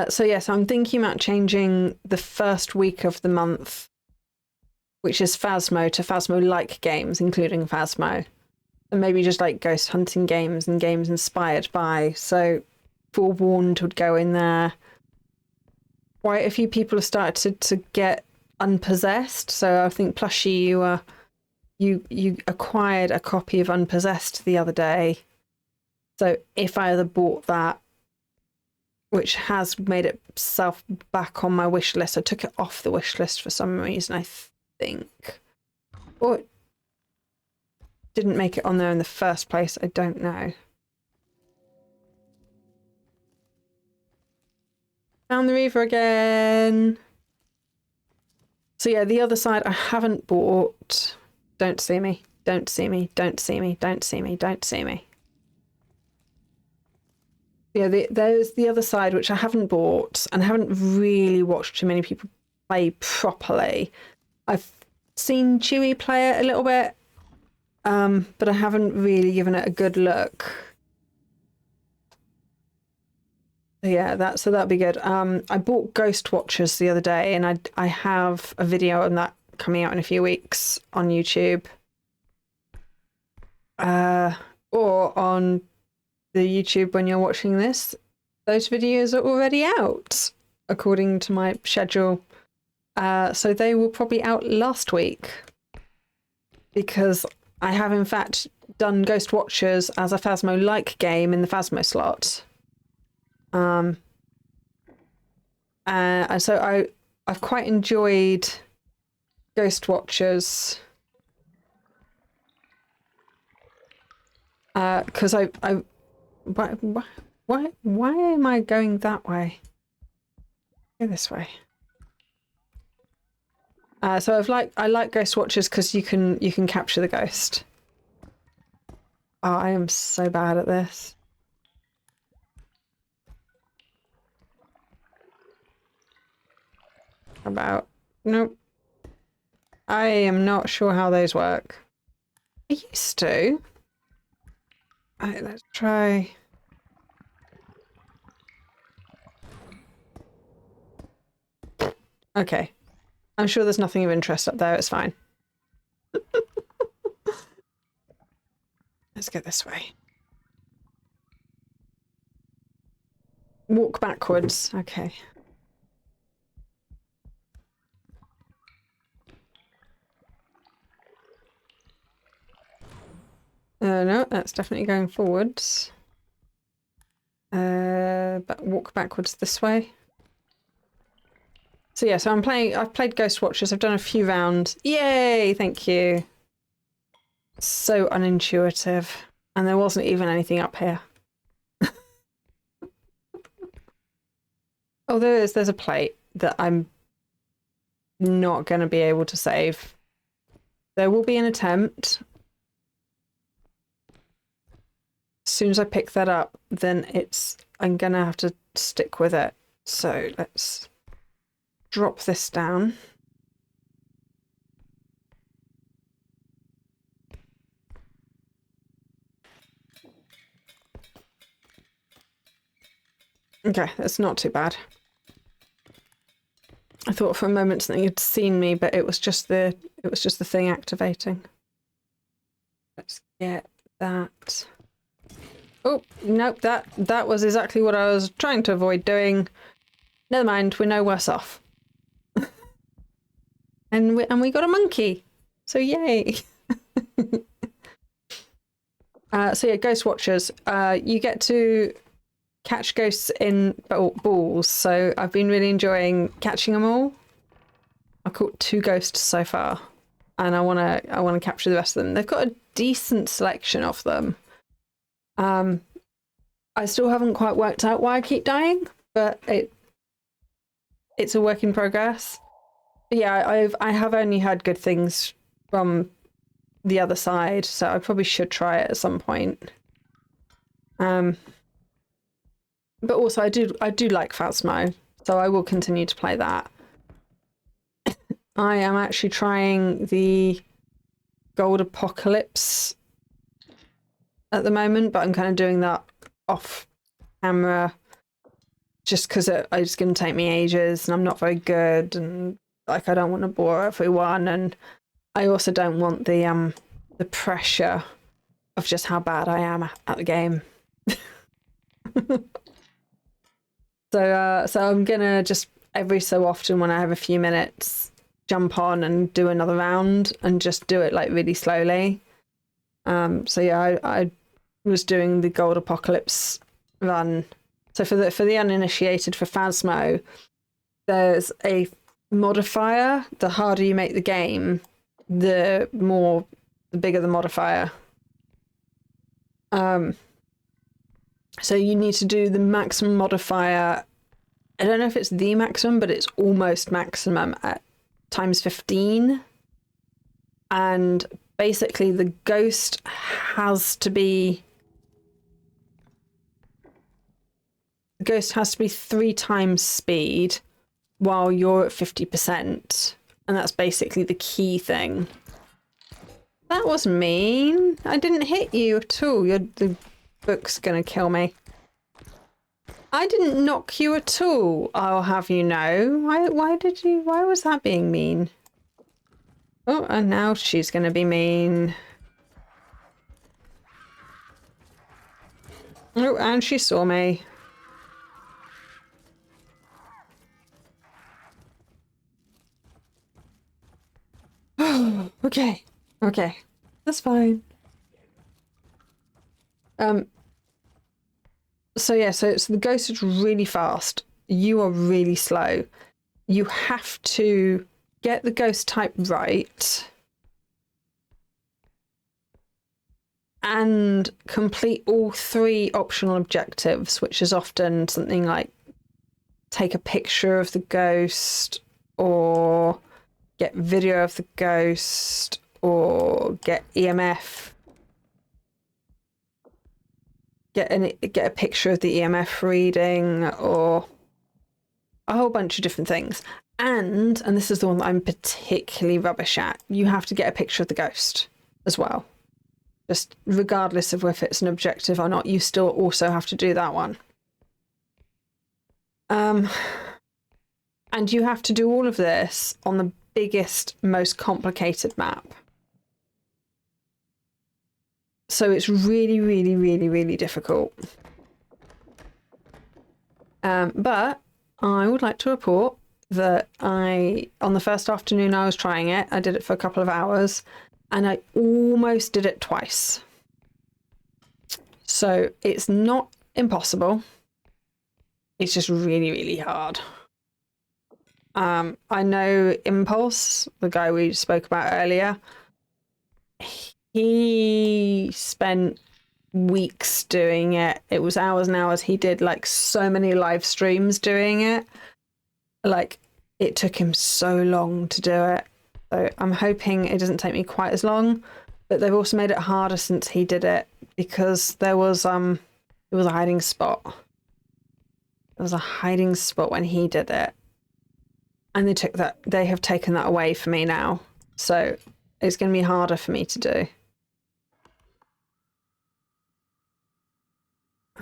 So yes, I'm thinking about changing the first week of the month, which is Phasmo, to Phasmo-like games, including Phasmo. And maybe just like ghost hunting games and games inspired by. So forewarned would go in there. Quite a few people have started to get Unpossessed. So I think Plushie, you acquired a copy of Unpossessed the other day. So if I either bought that, which has made itself back on my wish list, I took it off the wish list for some reason, I think. Or it didn't make it on there in the first place, I don't know. Found the Reaver again. So yeah, the other side I haven't bought. Don't see me, don't see me, don't see me, don't see me, don't see me. Yeah, there's the other side, which I haven't bought and haven't really watched too many people play properly. I've seen Chewy play it a little bit, but I haven't really given it a good look. Yeah, so that'd be good. I bought Ghost Watchers the other day, and I have a video on that coming out in a few weeks on YouTube, or on the YouTube when you're watching this. Those videos are already out according to my schedule, so they were probably out last week, because I have in fact done Ghost Watchers as a Phasmo-like game in the Phasmo slot. And so I've quite enjoyed Ghost Watchers, because why am I going that way? Go this way. So I like Ghost Watchers because you can capture the ghost. Oh, I am so bad at this. About nope. I am not sure how those work. I used to. Alright, let's try. Okay. I'm sure there's nothing of interest up there, it's fine. Let's go this way. Walk backwards, okay. No, that's definitely going forwards. But walk backwards this way. So yeah, so I've played Ghost Watchers, I've done a few rounds. Yay, thank you. So unintuitive. And there wasn't even anything up here. Oh, there's a plate that I'm not going to be able to save. There will be an attempt. As soon as I pick that up, then I'm going to have to stick with it. So let's drop this down. Okay, that's not too bad. I thought for a moment something had seen me, but it was just the thing activating. Let's get that. Oh, nope, that was exactly what I was trying to avoid doing. Never mind, we're no worse off. and we got a monkey. So yay. So yeah, Ghost Watchers. You get to catch ghosts in balls, so I've been really enjoying catching them all. I've caught 2 ghosts so far, and I wanna capture the rest of them. They've got a decent selection of them. I still haven't quite worked out why I keep dying, but it's a work in progress. But yeah, I have only heard good things from the other side, so I probably should try it at some point. But also I do like Phasmo, so I will continue to play that. I am actually trying the Gold Apocalypse at the moment, but I'm kind of doing that off camera just because it's going to take me ages and I'm not very good, and like I don't want to bore everyone, and I also don't want the pressure of just how bad I am at the game. So I'm gonna just every so often when I have a few minutes, jump on and do another round and just do it like really slowly. So yeah, I was doing the Gold Apocalypse run. So for the uninitiated for Phasmo, there's a modifier. The harder you make the game, the bigger the modifier. So you need to do the maximum modifier. I don't know if it's the maximum, but it's almost maximum at times 15. And basically the ghost has to be 3 times speed while you're at 50%. And that's basically the key thing. That was mean. I didn't hit you at all. The book's gonna kill me. I didn't knock you at all, I'll have you know. Why was that being mean? Oh, and now she's gonna be mean. Oh, and she saw me. Okay. Okay. That's fine. So yeah, so the ghost is really fast. You are really slow. You have to get the ghost type right and complete all 3 optional objectives, which is often something like take a picture of the ghost or get video of the ghost or get EMF. Get a picture of the EMF reading or a whole bunch of different things. And this is the one that I'm particularly rubbish at, you have to get a picture of the ghost as well. Just regardless of if it's an objective or not, you still also have to do that one. And you have to do all of this on the biggest, most complicated map. So it's really, really, really, really difficult. But I would like to report that on the first afternoon I was trying it, I did it for a couple of hours, and I almost did it twice. So it's not impossible. It's just really, really hard. I know Impulse, the guy we spoke about earlier, he spent weeks doing it. It was hours and hours. He did like so many live streams doing it. Like it took him so long to do it. So I'm hoping it doesn't take me quite as long, but they've also made it harder since he did it because there was a hiding spot. There was a hiding spot when he did it. And they have taken that away for me now. So it's going to be harder for me to do.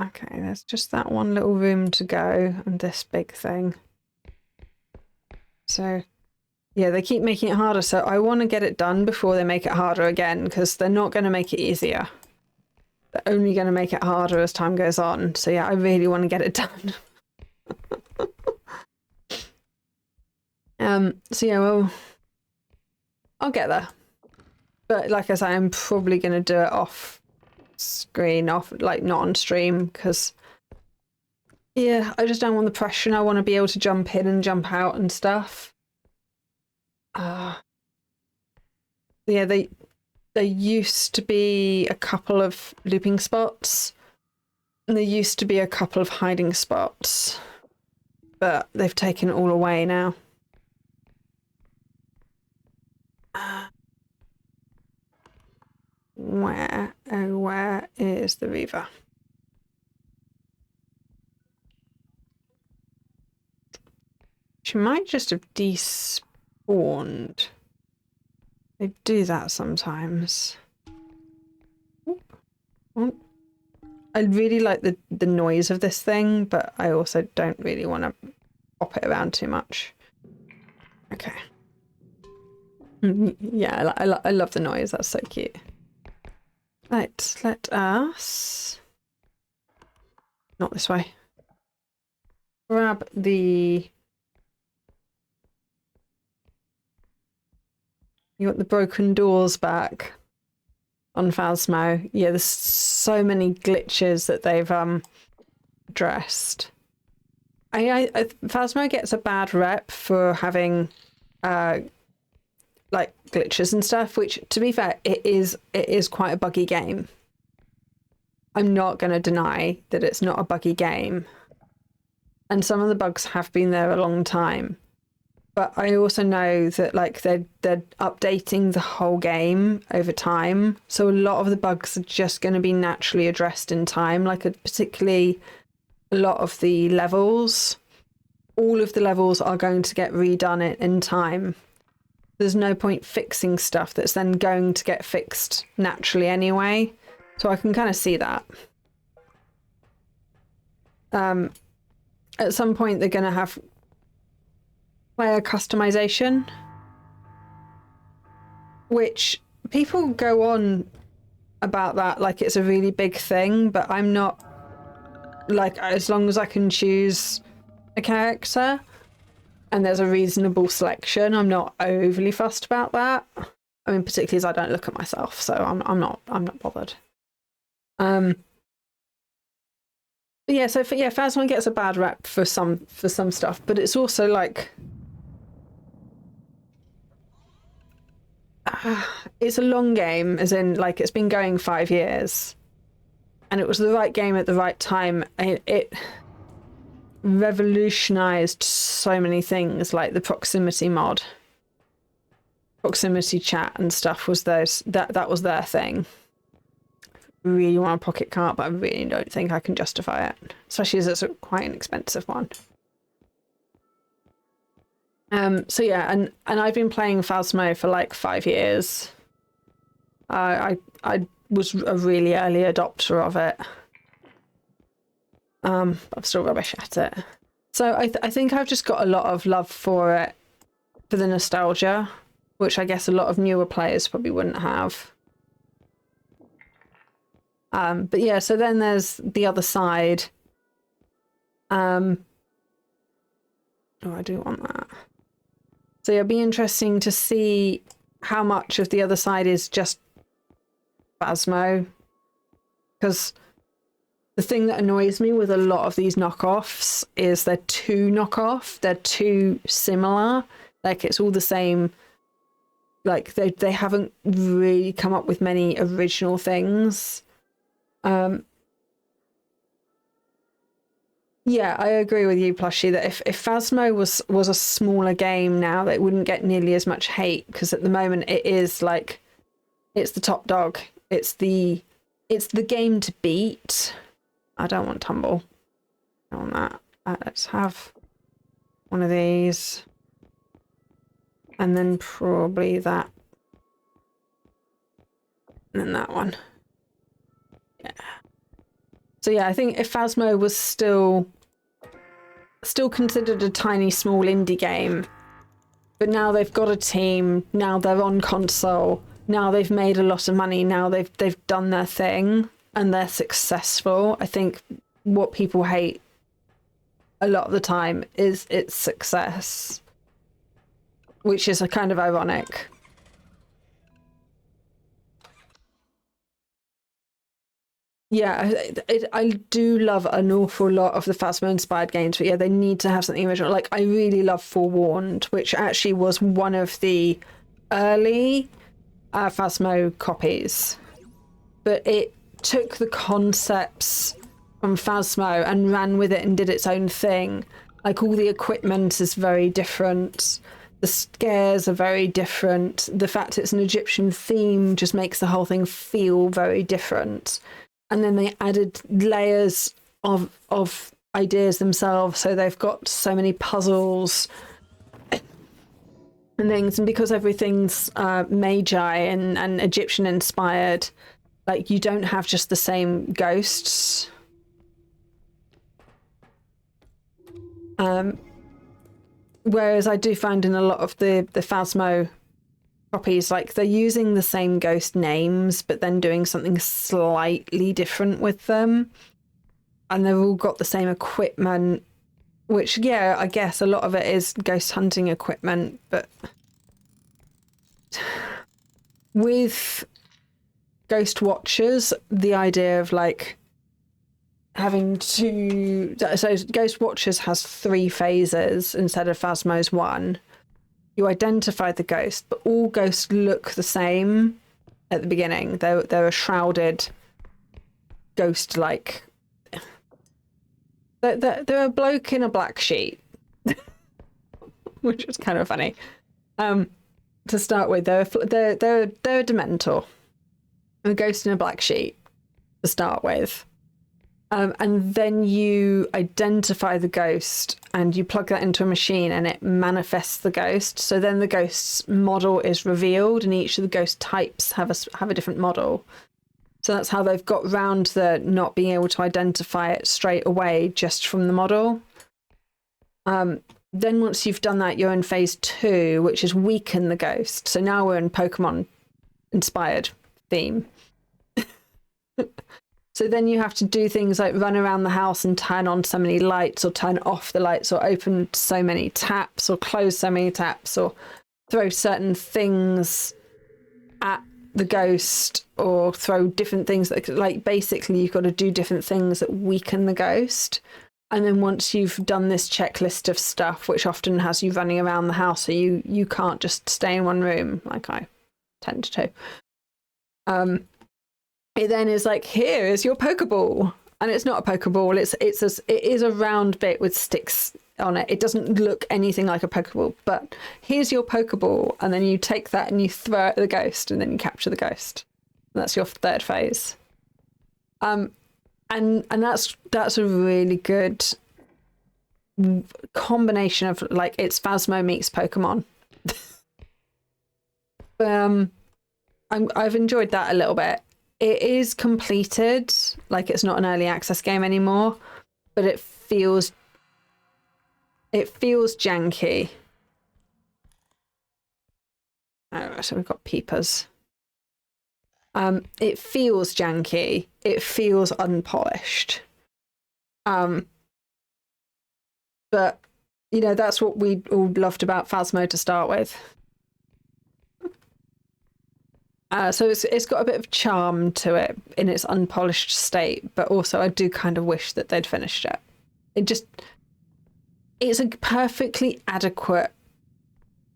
Okay, there's just that one little room to go and this big thing. So, yeah, they keep making it harder. So I want to get it done before they make it harder again, because they're not going to make it easier. They're only going to make it harder as time goes on. So yeah, I really want to get it done. So yeah, well, I'll get there. But like I say, I'm probably going to do it off screen, like not on stream, because yeah, I just don't want the pressure and I want to be able to jump in and jump out and stuff. Yeah, there used to be a couple of looping spots and there used to be a couple of hiding spots, but they've taken it all away now. Where is the Reaver? She might just have despawned. They do that sometimes. Oop. I really like the noise of this thing, but I also don't really want to pop it around too much. Okay. Yeah, I love the noise. That's so cute. Right, let us... Not this way. grab the... You got the broken doors back on Phasmo. Yeah, there's so many glitches that they've addressed. Phasmo gets a bad rep for having like glitches and stuff, which, to be fair, it is quite a buggy game. I'm not going to deny that it's not a buggy game. And some of the bugs have been there a long time. But I also know that like they're updating the whole game over time. So a lot of the bugs are just going to be naturally addressed in time, like particularly a lot of the levels. All of the levels are going to get redone in time. There's no point fixing stuff that's then going to get fixed naturally anyway. So I can kind of see that. At some point, they're going to have player customization, which people go on about that like it's a really big thing, but I'm not. Like, as long as I can choose a character and there's a reasonable selection, I'm not overly fussed about that. I mean, particularly as I don't look at myself, so I'm not bothered. But yeah, so Phasmo gets a bad rep for some stuff, but it's also like it's a long game, as in like it's been going 5 years, and it was the right game at the right time. It revolutionized so many things, like the proximity mod, proximity chat and stuff was that was their thing. Really want a pocket cart, but I really don't think I can justify it, especially as it's quite an expensive one. So yeah, and I've been playing Phasmo for like 5 years. I was a really early adopter of it. I'm still rubbish at it. So I think I've just got a lot of love for it, for the nostalgia, which I guess a lot of newer players probably wouldn't have. But yeah, so then there's the other side. Oh, I do want that. So it'll be interesting to see how much of the other side is just Phasmo. Because the thing that annoys me with a lot of these knockoffs is they're too knockoff. They're too similar. Like, it's all the same. Like, they haven't really come up with many original things. Yeah, I agree with you, Plushie, that if Phasmo was a smaller game now, that it wouldn't get nearly as much hate, because at the moment it is like, it's the top dog. It's the game to beat. I don't want Tumble. I don't want that. Let's have one of these. And then probably that. And then that one. Yeah. So yeah, I think if Phasmo was still considered a tiny, small indie game, but now they've got a team, now they're on console, now they've made a lot of money, now they've done their thing and they're successful. I think what people hate a lot of the time is its success, which is a kind of ironic. Yeah, I do love an awful lot of the Phasmo-inspired games, but yeah, they need to have something original. Like, I really love Forewarned, which actually was one of the early Phasmo copies. But it took the concepts from Phasmo and ran with it and did its own thing. Like, all the equipment is very different. The scares are very different. The fact it's an Egyptian theme just makes the whole thing feel very different. And then they added layers of ideas themselves, so they've got so many puzzles and things. And because everything's Magi and Egyptian inspired, like, you don't have just the same ghosts. Whereas I do find in a lot of the Phasmo copies, like, they're using the same ghost names but then doing something slightly different with them, and they've all got the same equipment, which, yeah, I guess a lot of it is ghost hunting equipment, but with Ghost Watchers, the idea of like having to... So Ghost Watchers has 3 phases instead of Phasmo's 1. You identify the ghost, but all ghosts look the same at the beginning. They're a shrouded ghost-like... They're a bloke in a black sheet, which is kind of funny. To start with, they're a Dementor, a ghost in a black sheet to start with. And then you identify the ghost and you plug that into a machine and it manifests the ghost. So then the ghost's model is revealed and each of the ghost types have a different model. So that's how they've got round the not being able to identify it straight away just from the model. Then once you've done that, you're in phase 2, which is weaken the ghost. So now we're in Pokemon inspired theme. So then you have to do things like run around the house and turn on so many lights or turn off the lights or open so many taps or close so many taps or throw certain things at the ghost or throw different things that, like, basically you've got to do different things that weaken the ghost. And then once you've done this checklist of stuff, which often has you running around the house, so you can't just stay in one room like I tend to. It then is like, here is your Pokeball. And it's not a Pokeball, it is a round bit with sticks on it. It doesn't look anything like a Pokeball, but here's your Pokeball. And then you take that and you throw it at the ghost and then you capture the ghost. And that's your 3rd phase. And that's a really good combination of, like, it's Phasmo meets Pokemon. I've enjoyed that a little bit. It is completed, like it's not an early access game anymore, but it feels janky. Oh, so we've got peepers. It feels janky. It feels unpolished. But you know, that's what we all loved about Phasmo to start with. So it's got a bit of charm to it in its unpolished state, but also I do kind of wish that they'd finished it. It's a perfectly adequate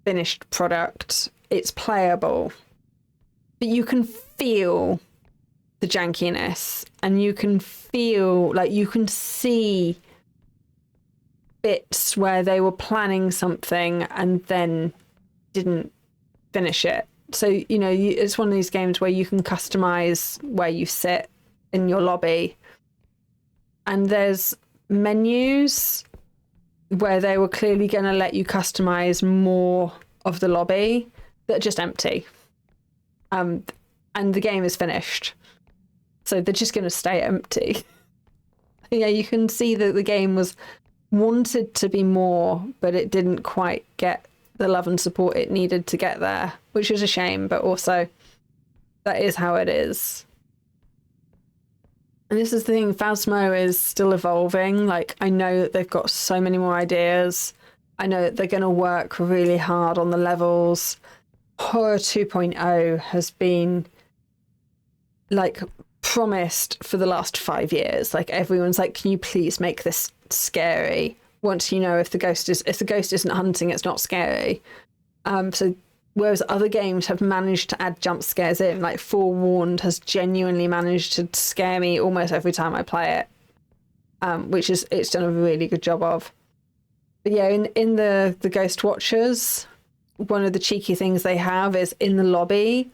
finished product. It's playable, but you can feel the jankiness and you can feel, like, you can see bits where they were planning something and then didn't finish it. So, you know, it's one of these games where you can customize where you sit in your lobby. And there's menus where they were clearly going to let you customize more of the lobby that are just empty. And the game is finished. So they're just going to stay empty. Yeah, you can see that the game was wanted to be more, but it didn't quite get the love and support it needed to get there, which is a shame, but also that is how it is. And this is the thing, Phasmo is still evolving. Like, I know that they've got so many more ideas. I know that they're going to work really hard on the levels. Horror 2.0 has been, like, promised for the last 5 years. Like, everyone's like, can you please make this scary? Once you know if the ghost isn't hunting, it's not scary. So whereas other games have managed to add jump scares in, like Forewarned has genuinely managed to scare me almost every time I play it, which is, it's done a really good job of. But yeah, in the Ghost Watchers, one of the cheeky things they have is in the lobby,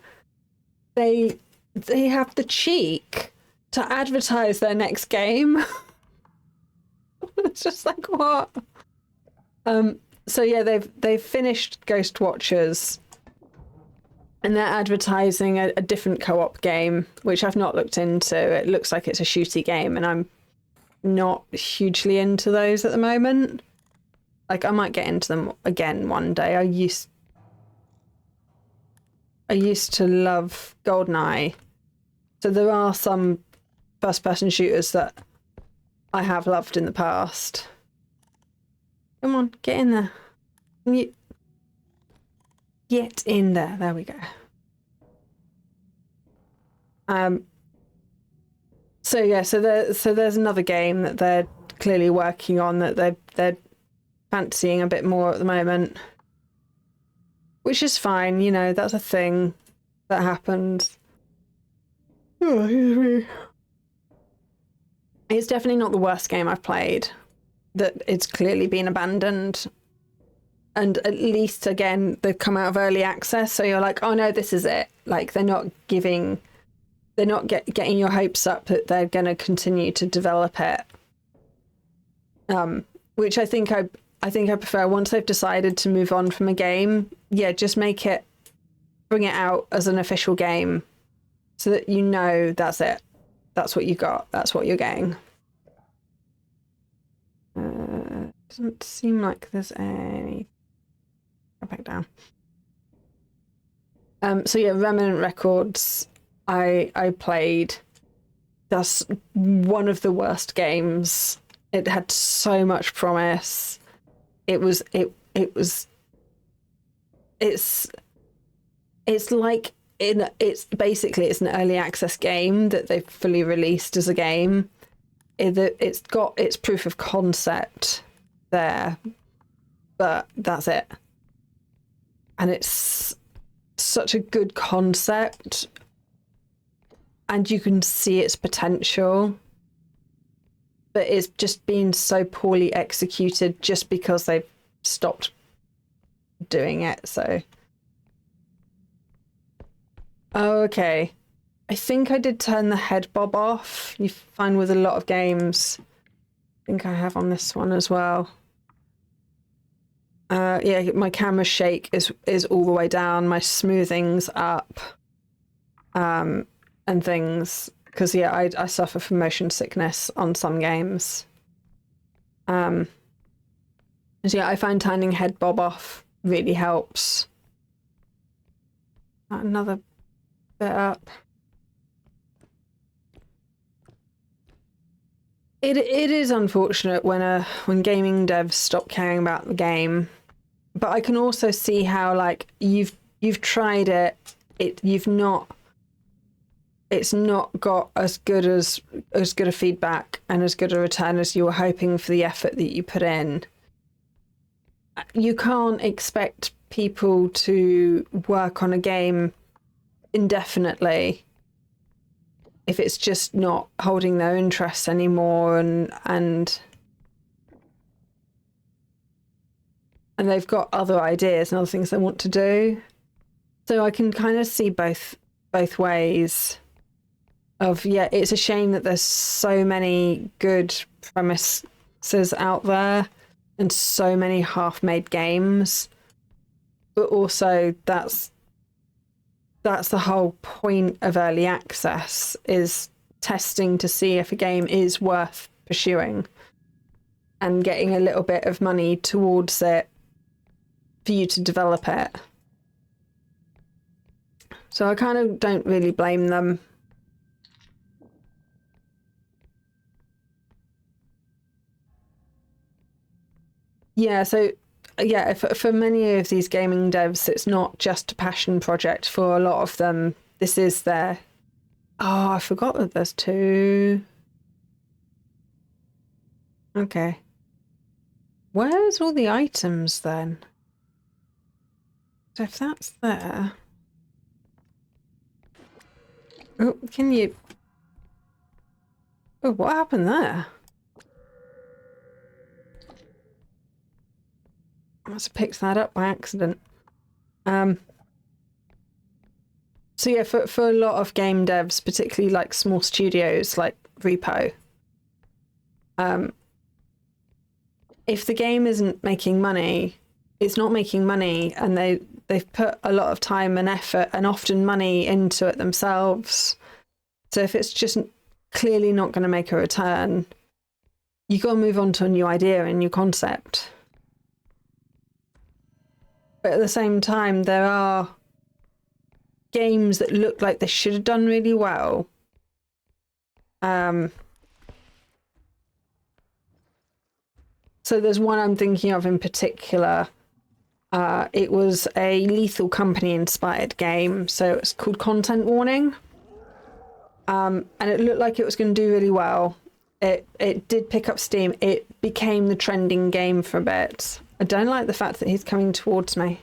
they have the cheek to advertise their next game. It's just like, what? So yeah, they've finished Ghost Watchers and they're advertising a different co-op game, which I've not looked into. It looks like it's a shooty game and I'm not hugely into those at the moment. Like, I might get into them again one day. I used to love GoldenEye. So there are some first-person shooters that I have loved in the past. Come on, get in there. Get in there. There we go. So yeah, so there's another game that they're clearly working on that they're fancying a bit more at the moment, which is fine. You know, that's a thing that happens. Oh, excuse me. It's definitely not the worst game I've played. That it's clearly been abandoned, and at least again they've come out of early access, so you're like, oh no, this is it. Like they're not getting your hopes up that they're going to continue to develop it. Which I think I prefer. Once they've decided to move on from a game, yeah, just bring it out as an official game, so that you know that's it. That's what you got. That's what you're getting. Doesn't seem like there's any. Go back down. So yeah, Remnant Records. I played. That's one of the worst games. It had so much promise. It's like it's an early access game that they've fully released as a game. It's got its proof of concept there, but that's it. And it's such a good concept, and you can see its potential, but it's just been so poorly executed just because they've stopped doing it. So, oh, okay. I think I did turn the head bob off. You find with a lot of games. I think I have on this one as well. Yeah, my camera shake is all the way down. My smoothing's up, and things. Because yeah, I suffer from motion sickness on some games. So yeah, I find turning head bob off really helps. Another bit up. It is unfortunate when gaming devs stop caring about the game, but I can also see how like you've tried it, it's not got as good a feedback and as good a return as you were hoping for the effort that you put in. You can't expect people to work on a game indefinitely if it's just not holding their interest anymore, and they've got other ideas and other things they want to do. So I can kind of see both ways of, yeah, it's a shame that there's so many good premises out there and so many half-made games, but also that's the whole point of early access, is testing to see if a game is worth pursuing and getting a little bit of money towards it for you to develop it. So I kind of don't really blame them. Yeah, so yeah, for many of these gaming devs, it's not just a passion project. For a lot of them, this is their... Oh, I forgot that there's two. Okay. Where's all the items then? So if that's there... Oh, can you... Oh, what happened there? I must have picked that up by accident. So yeah, for a lot of game devs, particularly like small studios like REPO, if the game isn't making money, it's not making money, and they've put a lot of time and effort and often money into it themselves. So if it's just clearly not going to make a return, you got to move on to a new idea and new concept. But at the same time, there are games that look like they should have done really well. So So there's one I'm thinking of in particular. It was a Lethal Company inspired game, so it's called Content Warning. And it looked like it was going to do really well. It did pick up steam. It became the trending game for a bit. I don't like the fact that he's coming towards me.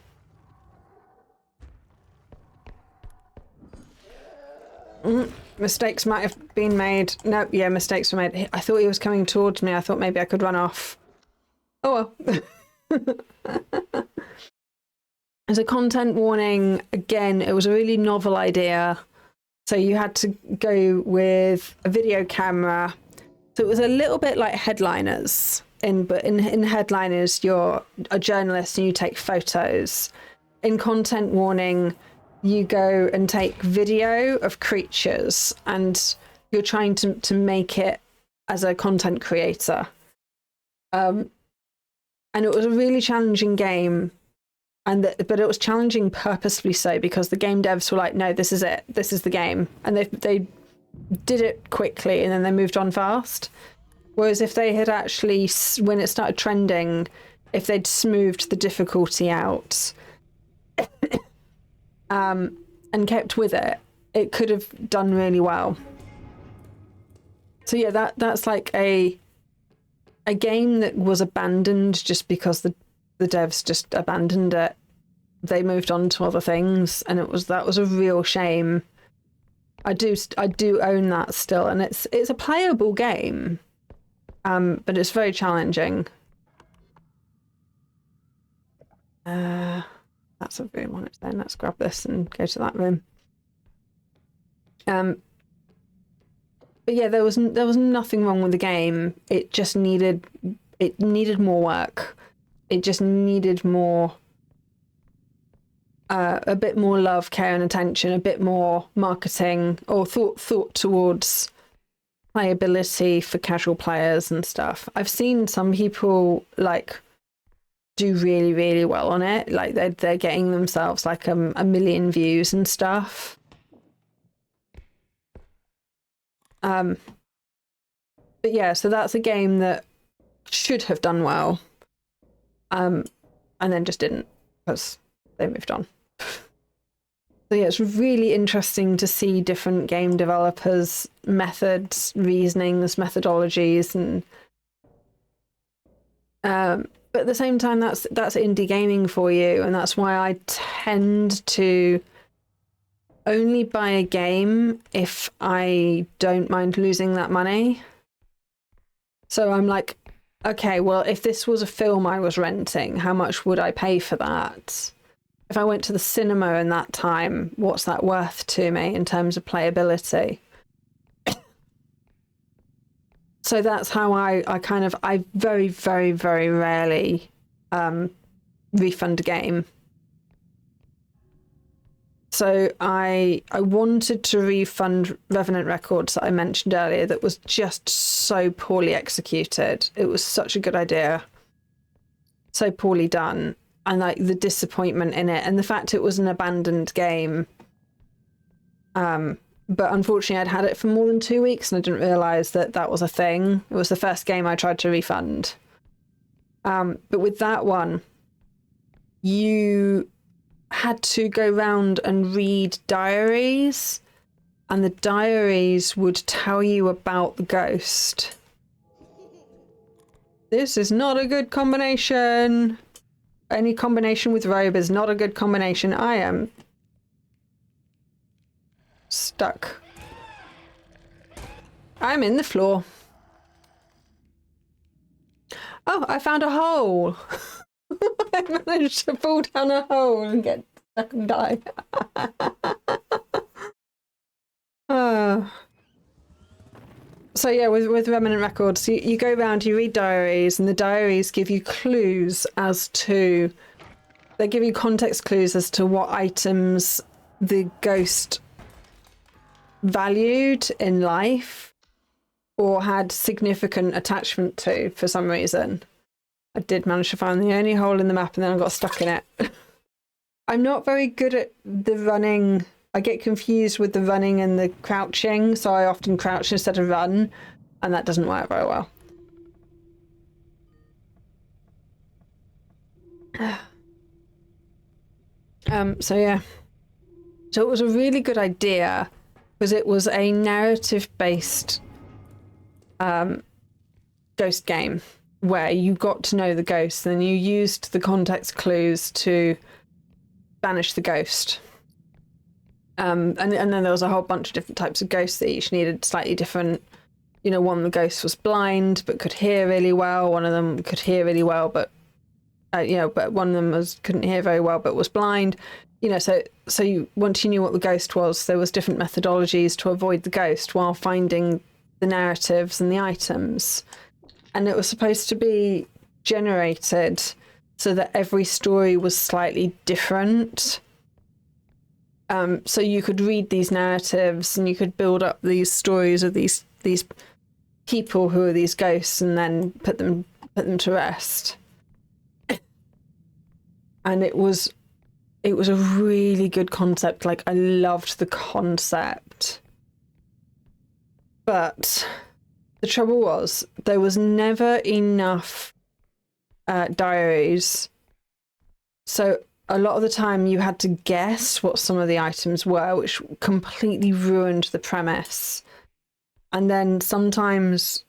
Mistakes might have been made. No, yeah, mistakes were made. I thought he was coming towards me. I thought maybe I could run off. Oh well. As a content warning, again, it was a really novel idea. So you had to go with a video camera. So it was a little bit like Headliners. But in Headliners, you're a journalist and you take photos. In Content Warning, you go and take video of creatures and you're trying to make it as a content creator. And it was a really challenging game. But it was challenging purposefully so, because the game devs were like, no, this is it. This is the game. And they did it quickly and then they moved on fast. Whereas if they had actually, when it started trending, if they'd smoothed the difficulty out and kept with it, it could have done really well. So yeah, that's like a game that was abandoned just because the devs just abandoned it. They moved on to other things, and that was a real shame. I do own that still, and it's a playable game, but it's very challenging. That's a room on its own. Let's grab this and go to that room. But yeah, there was nothing wrong with the game. It just needed more work. It just needed more, a bit more love, care, and attention, a bit more marketing or thought towards playability for casual players and stuff. I've seen some people like do really, really well on it. Like they're getting themselves like a million views and stuff. But yeah, so that's a game that should have done well. And then just didn't, because they moved on. So yeah, it's really interesting to see different game developers' methods, reasonings, methodologies, and but at the same time, that's indie gaming for you, and that's why I tend to only buy a game if I don't mind losing that money. So I'm like, okay, well, if this was a film I was renting, how much would I pay for that? If I went to the cinema in that time, what's that worth to me in terms of playability? So that's how I very, very, very rarely refund a game. So I wanted to refund Revenant Records that I mentioned earlier that was just so poorly executed. It was such a good idea. So poorly done. And like the disappointment in it and the fact it was an abandoned game. But unfortunately I'd had it for more than 2 weeks and I didn't realise that was a thing. It was the first game I tried to refund. But with that one, you had to go round and read diaries, and the diaries would tell you about the ghost. This is not a good combination. Any combination with robe is not a good combination. I am stuck. I'm in the floor. Oh, I found a hole. I managed to fall down a hole and get stuck and die. So yeah, with Remnant Records, you go around, you read diaries, and the diaries give you clues as to... They give you context clues as to what items the ghost valued in life or had significant attachment to for some reason. I did manage to find the only hole in the map and then I got stuck in it. I'm not very good at the running. I get confused with the running and the crouching, so I often crouch instead of run, and that doesn't work very well. So yeah. So it was a really good idea because it was a narrative-based ghost game where you got to know the ghost and you used the context clues to banish the ghost. And then there was a whole bunch of different types of ghosts that each needed slightly different. You know, one of the ghosts was blind but could hear really well. One of them could hear really well, but but one of them couldn't hear very well but was blind. You know, so once you knew what the ghost was, there was different methodologies to avoid the ghost while finding the narratives and the items. And it was supposed to be generated so that every story was slightly different. So you could read these narratives and you could build up these stories of these people who are these ghosts and then put them to rest. And it was a really good concept. Like, I loved the concept. But the trouble was there was never enough diaries. So a lot of the time you had to guess what some of the items were, which completely ruined the premise. And then sometimes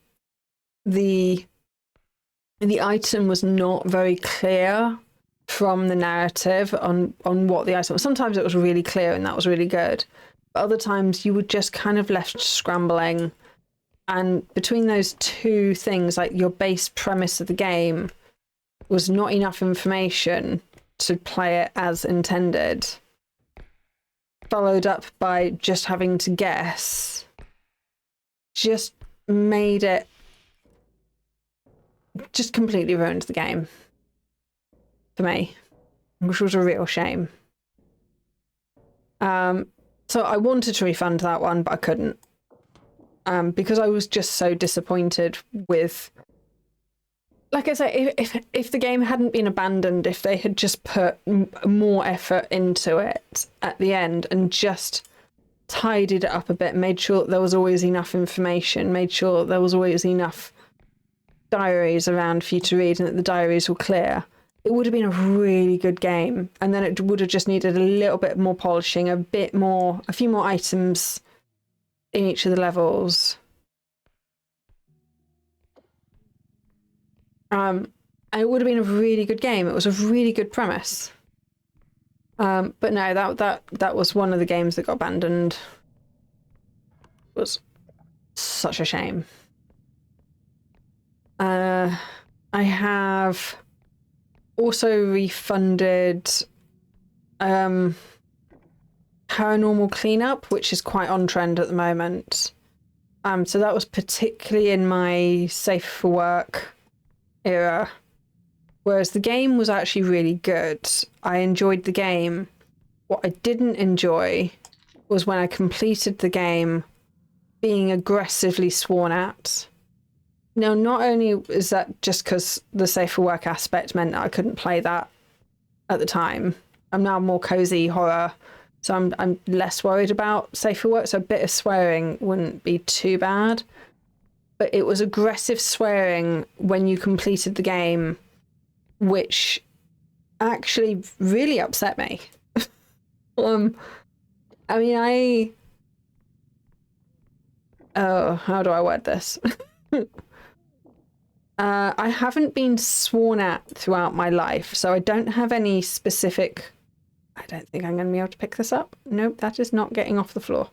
the item was not very clear from the narrative on what the item was. Sometimes it was really clear and that was really good. But other times you were just kind of left scrambling. And between those two things, like your base premise of the game was not enough information to play it as intended, followed up by just having to guess, just made it, just completely ruined the game for me, which was a real shame. So I wanted to refund that one, but I couldn't, because I was just so disappointed with, like I say, if the game hadn't been abandoned, if they had just put more effort into it at the end and just tidied it up a bit, made sure that there was always enough information, made sure that there was always enough diaries around for you to read and that the diaries were clear, it would have been a really good game. And then it would have just needed a little bit more polishing, a few more items in each of the levels. And it would have been a really good game. It was a really good premise. But no, that was one of the games that got abandoned. It was such a shame. I have also refunded Paranormal Cleanup, which is quite on trend at the moment. So that was particularly in my safe for work era, whereas the game was actually really good. I enjoyed the game. What I didn't enjoy was when I completed the game being aggressively sworn at. Now, not only is that just because the safe for work aspect meant that I couldn't play that at the time. I'm now more cozy horror, so I'm less worried about safe for work, so a bit of swearing wouldn't be too bad. But it was aggressive swearing when you completed the game, which actually really upset me. How do I word this? I haven't been sworn at throughout my life, so I don't have any specific... I don't think I'm going to be able to pick this up. Nope, that is not getting off the floor.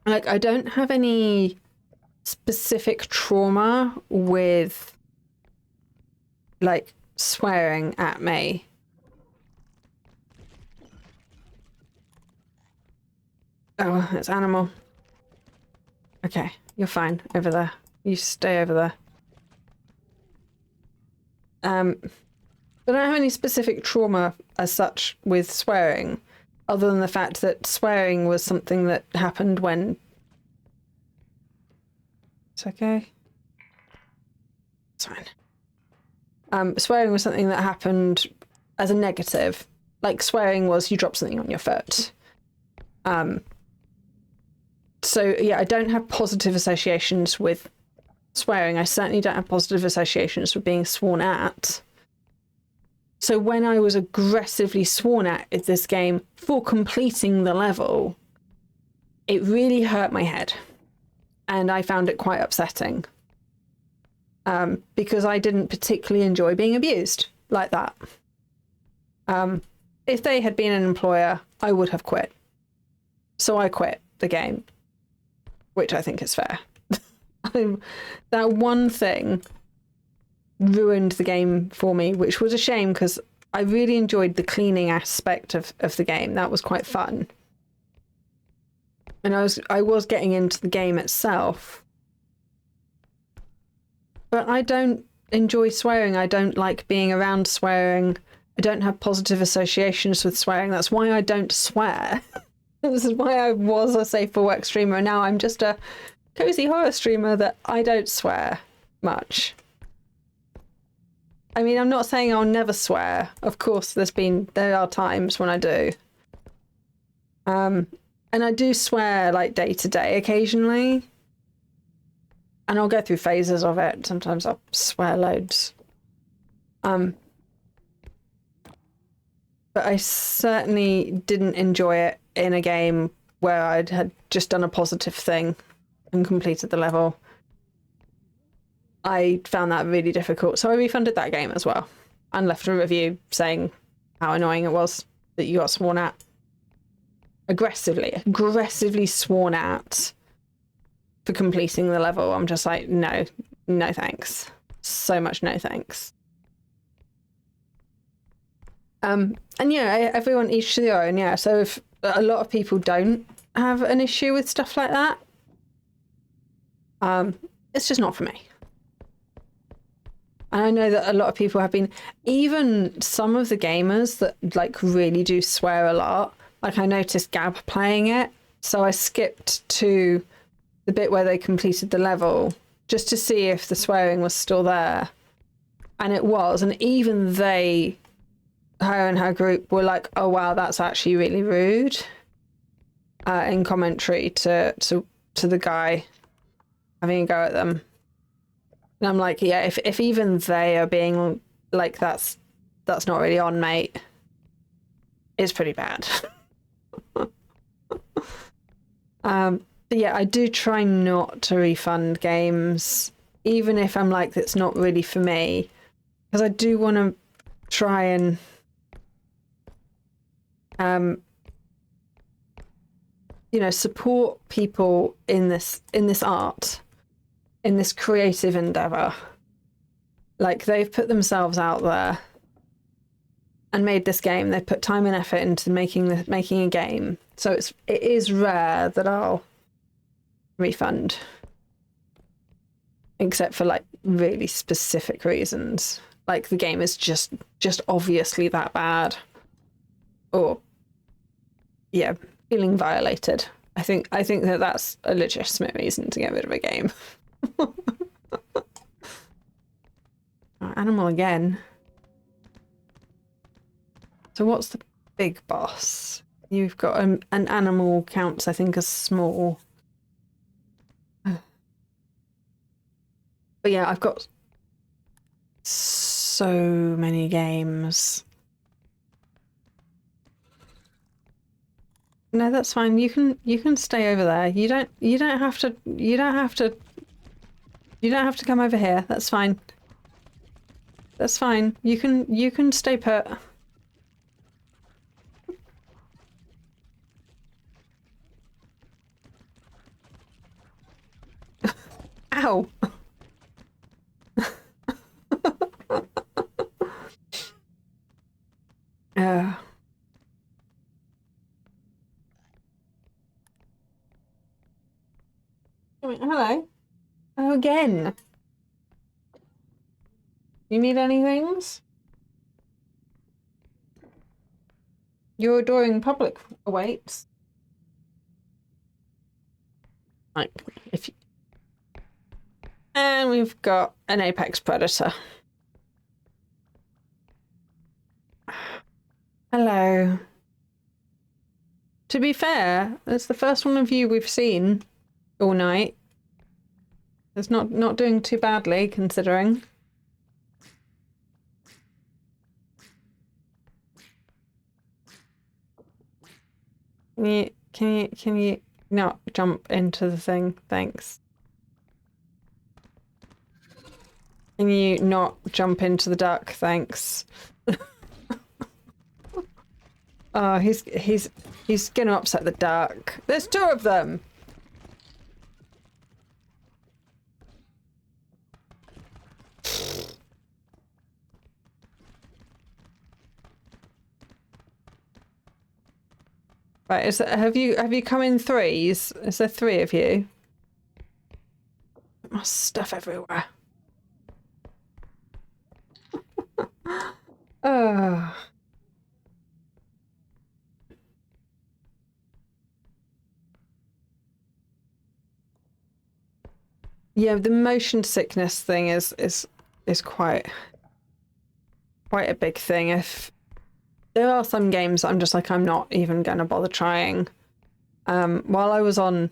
Like, I don't have any specific trauma with, like, swearing at me. Oh, it's animal. Okay, you're fine over there. You stay over there. I don't have any specific trauma as such with swearing, other than the fact that swearing was something that happened when... It's okay. It's fine. Swearing was something that happened as a negative. Like, swearing was you drop something on your foot. So, yeah, I don't have positive associations with swearing. I certainly don't have positive associations with being sworn at. So when I was aggressively sworn at in this game for completing the level, it really hurt my head. And I found it quite upsetting. Because I didn't particularly enjoy being abused like that. If they had been an employer, I would have quit. So I quit the game, which I think is fair. That one thing ruined the game for me, which was a shame because I really enjoyed the cleaning aspect of the game. That was quite fun. And I was getting into the game itself. But I don't enjoy swearing. I don't like being around swearing. I don't have positive associations with swearing. That's why I don't swear. This is why I was a safe for work streamer, and now I'm just a cozy horror streamer that I don't swear much. I mean, I'm not saying I'll never swear. Of course, there are times when I do. And I do swear like day to day occasionally. And I'll go through phases of it. Sometimes I'll swear loads. But I certainly didn't enjoy it in a game where I'd had just done a positive thing and completed the level. I found that really difficult. So I refunded that game as well and left a review saying how annoying it was that you got sworn at. Aggressively sworn at for completing the level. I'm just like, no thanks. So much no thanks. And yeah, everyone each to their own, yeah. So if a lot of people don't have an issue with stuff like that, it's just not for me. And I know that a lot of people have been, even some of the gamers that like really do swear a lot, like I noticed Gab playing it, so I skipped to the bit where they completed the level just to see if the swearing was still there. And it was, and even her and her group were like, oh wow, that's actually really rude, in commentary to the guy having a go at them. And I'm like, yeah, if even they are being like, that's not really on, mate. It's pretty bad. But yeah, I do try not to refund games, even if I'm like, it's not really for me, because I do want to try and support people in this art, in this creative endeavor. Like, they've put themselves out there and made this game. They've put time and effort into making a game. So it is rare that I'll refund, except for like really specific reasons, like the game is just obviously that bad, or yeah, feeling violated. I think that that's a legitimate reason to get rid of a game. Animal again. So what's the big boss? You've got an animal counts, I think, as small. But yeah, I've got so many games. No, that's fine. You can stay over there. You don't have to come over here. That's fine. That's fine. You can stay put. Ow. Hello. Oh, again. You need any things? Your adoring public awaits. Like, if you... And we've got an apex predator. Hello. To be fair, it's the first one of you we've seen all night. It's not doing too badly, considering. Can you not jump into the thing? Thanks. Can you not jump into the duck? Thanks. Oh, he's gonna upset the duck. There's two of them. Right, have you come in threes? Is there three of you? My stuff everywhere. Oh. Yeah, the motion sickness thing is quite a big thing. If there are some games I'm just like, I'm not even gonna bother trying. While I was on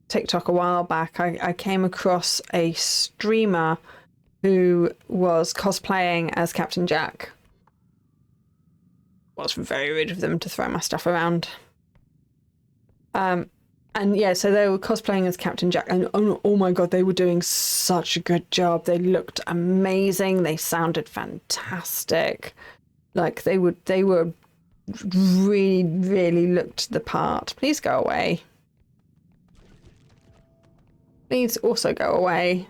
TikTok a while back, I came across a streamer who was cosplaying as Captain Jack. It was very rude of them to throw my stuff around. And yeah, so they were cosplaying as Captain Jack, and oh my god, they were doing such a good job. They looked amazing. They sounded fantastic. Like they were really looked the part. Please go away. Please also go away.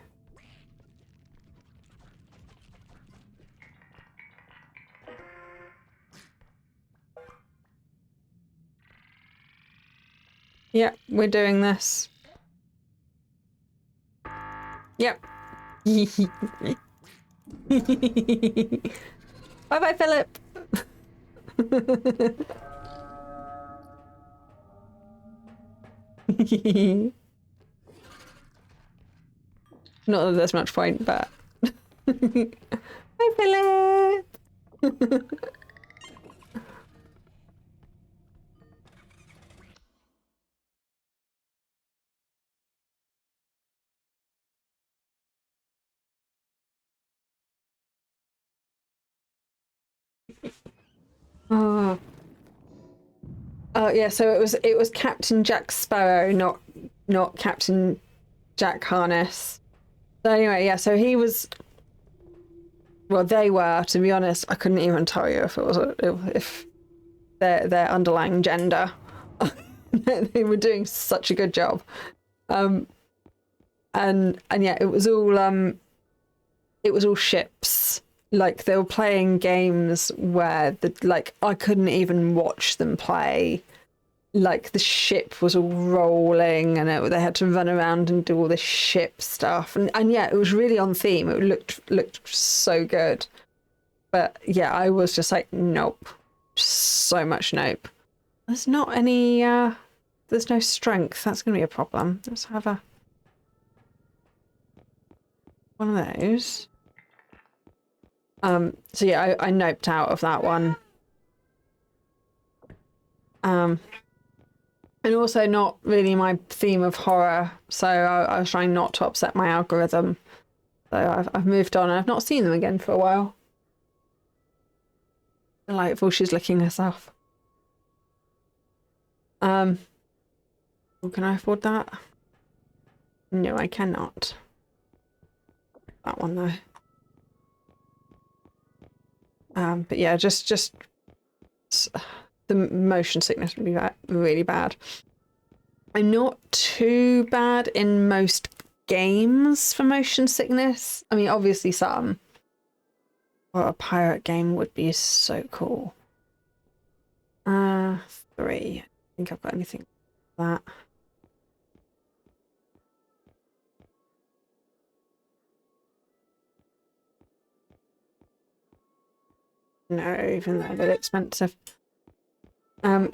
Yeah, we're doing this. Yep. Bye-bye, Philip. Not that there's much point, but... Hi, Philip! Oh. Oh yeah, so it was Captain Jack Sparrow, not Captain Jack Harness. So anyway, yeah, so he was, well, they were, to be honest, I couldn't even tell you if it was if their underlying gender. They were doing such a good job. And yeah, it was all ships. Like they were playing games where I couldn't even watch them play. Like the ship was all rolling, and they had to run around and do all this ship stuff, and yeah, it was really on theme. It looked so good, but yeah, I was just like, nope, so much nope. There's not any. There's no strength. That's gonna be a problem. Let's have one of those. So yeah, I noped out of that one. And also not really my theme of horror, so I was trying not to upset my algorithm. So I've moved on, and I've not seen them again for a while. Delightful, she's licking herself. Can I afford that? No, I cannot. That one though. But yeah, just the motion sickness would be really bad. I'm not too bad in most games for motion sickness. I mean, obviously some. Well, a pirate game would be so cool. 3. I think I've got anything like that. No, even though they're a bit expensive. Hello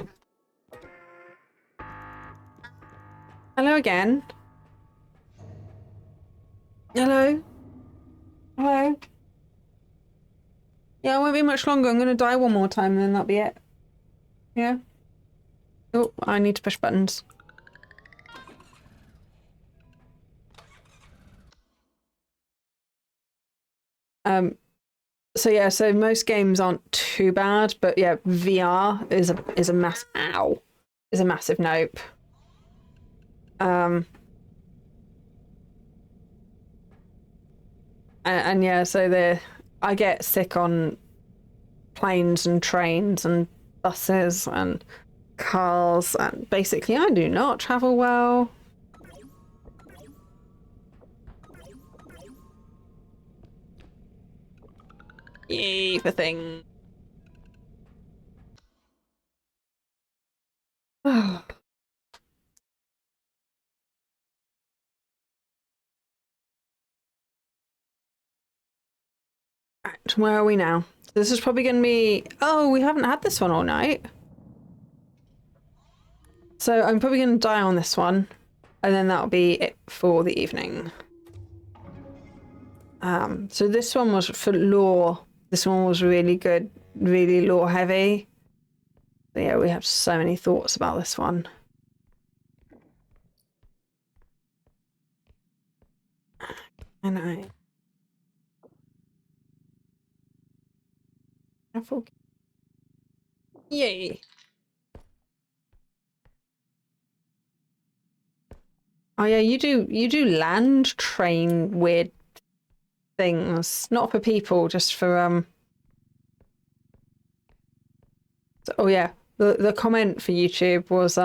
again. Hello? Hello? Yeah, it won't be much longer. I'm going to die one more time and then that'll be it. Yeah? Oh, I need to push buttons. So yeah, so most games aren't too bad, but yeah, VR is a mass. Ow. is a massive nope. And yeah, so I get sick on planes and trains and buses and cars, and basically I do not travel well. Yay for thing. Right, where are we now? This is probably going to be... Oh, we haven't had this one all night. So I'm probably going to die on this one, and then that'll be it for the evening. So this one was for lore. This one was really good, really lore heavy. But yeah, we have so many thoughts about this one. And yay. Oh yeah, you do land train weird things. Not for people, just for oh yeah. The comment for YouTube was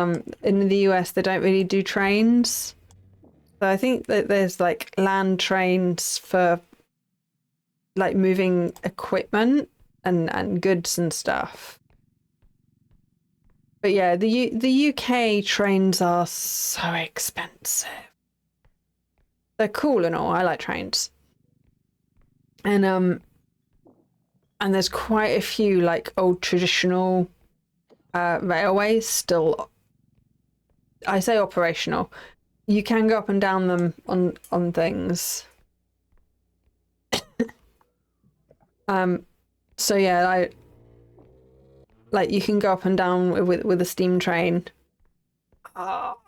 in the US they don't really do trains. So I think that there's like land trains for like moving equipment and goods and stuff. But yeah, the UK trains are so expensive. They're cool and all. I like trains. And there's quite a few like old traditional railways still. I say operational. You can go up and down them on things. So yeah, like you can go up and down with a steam train. Oh,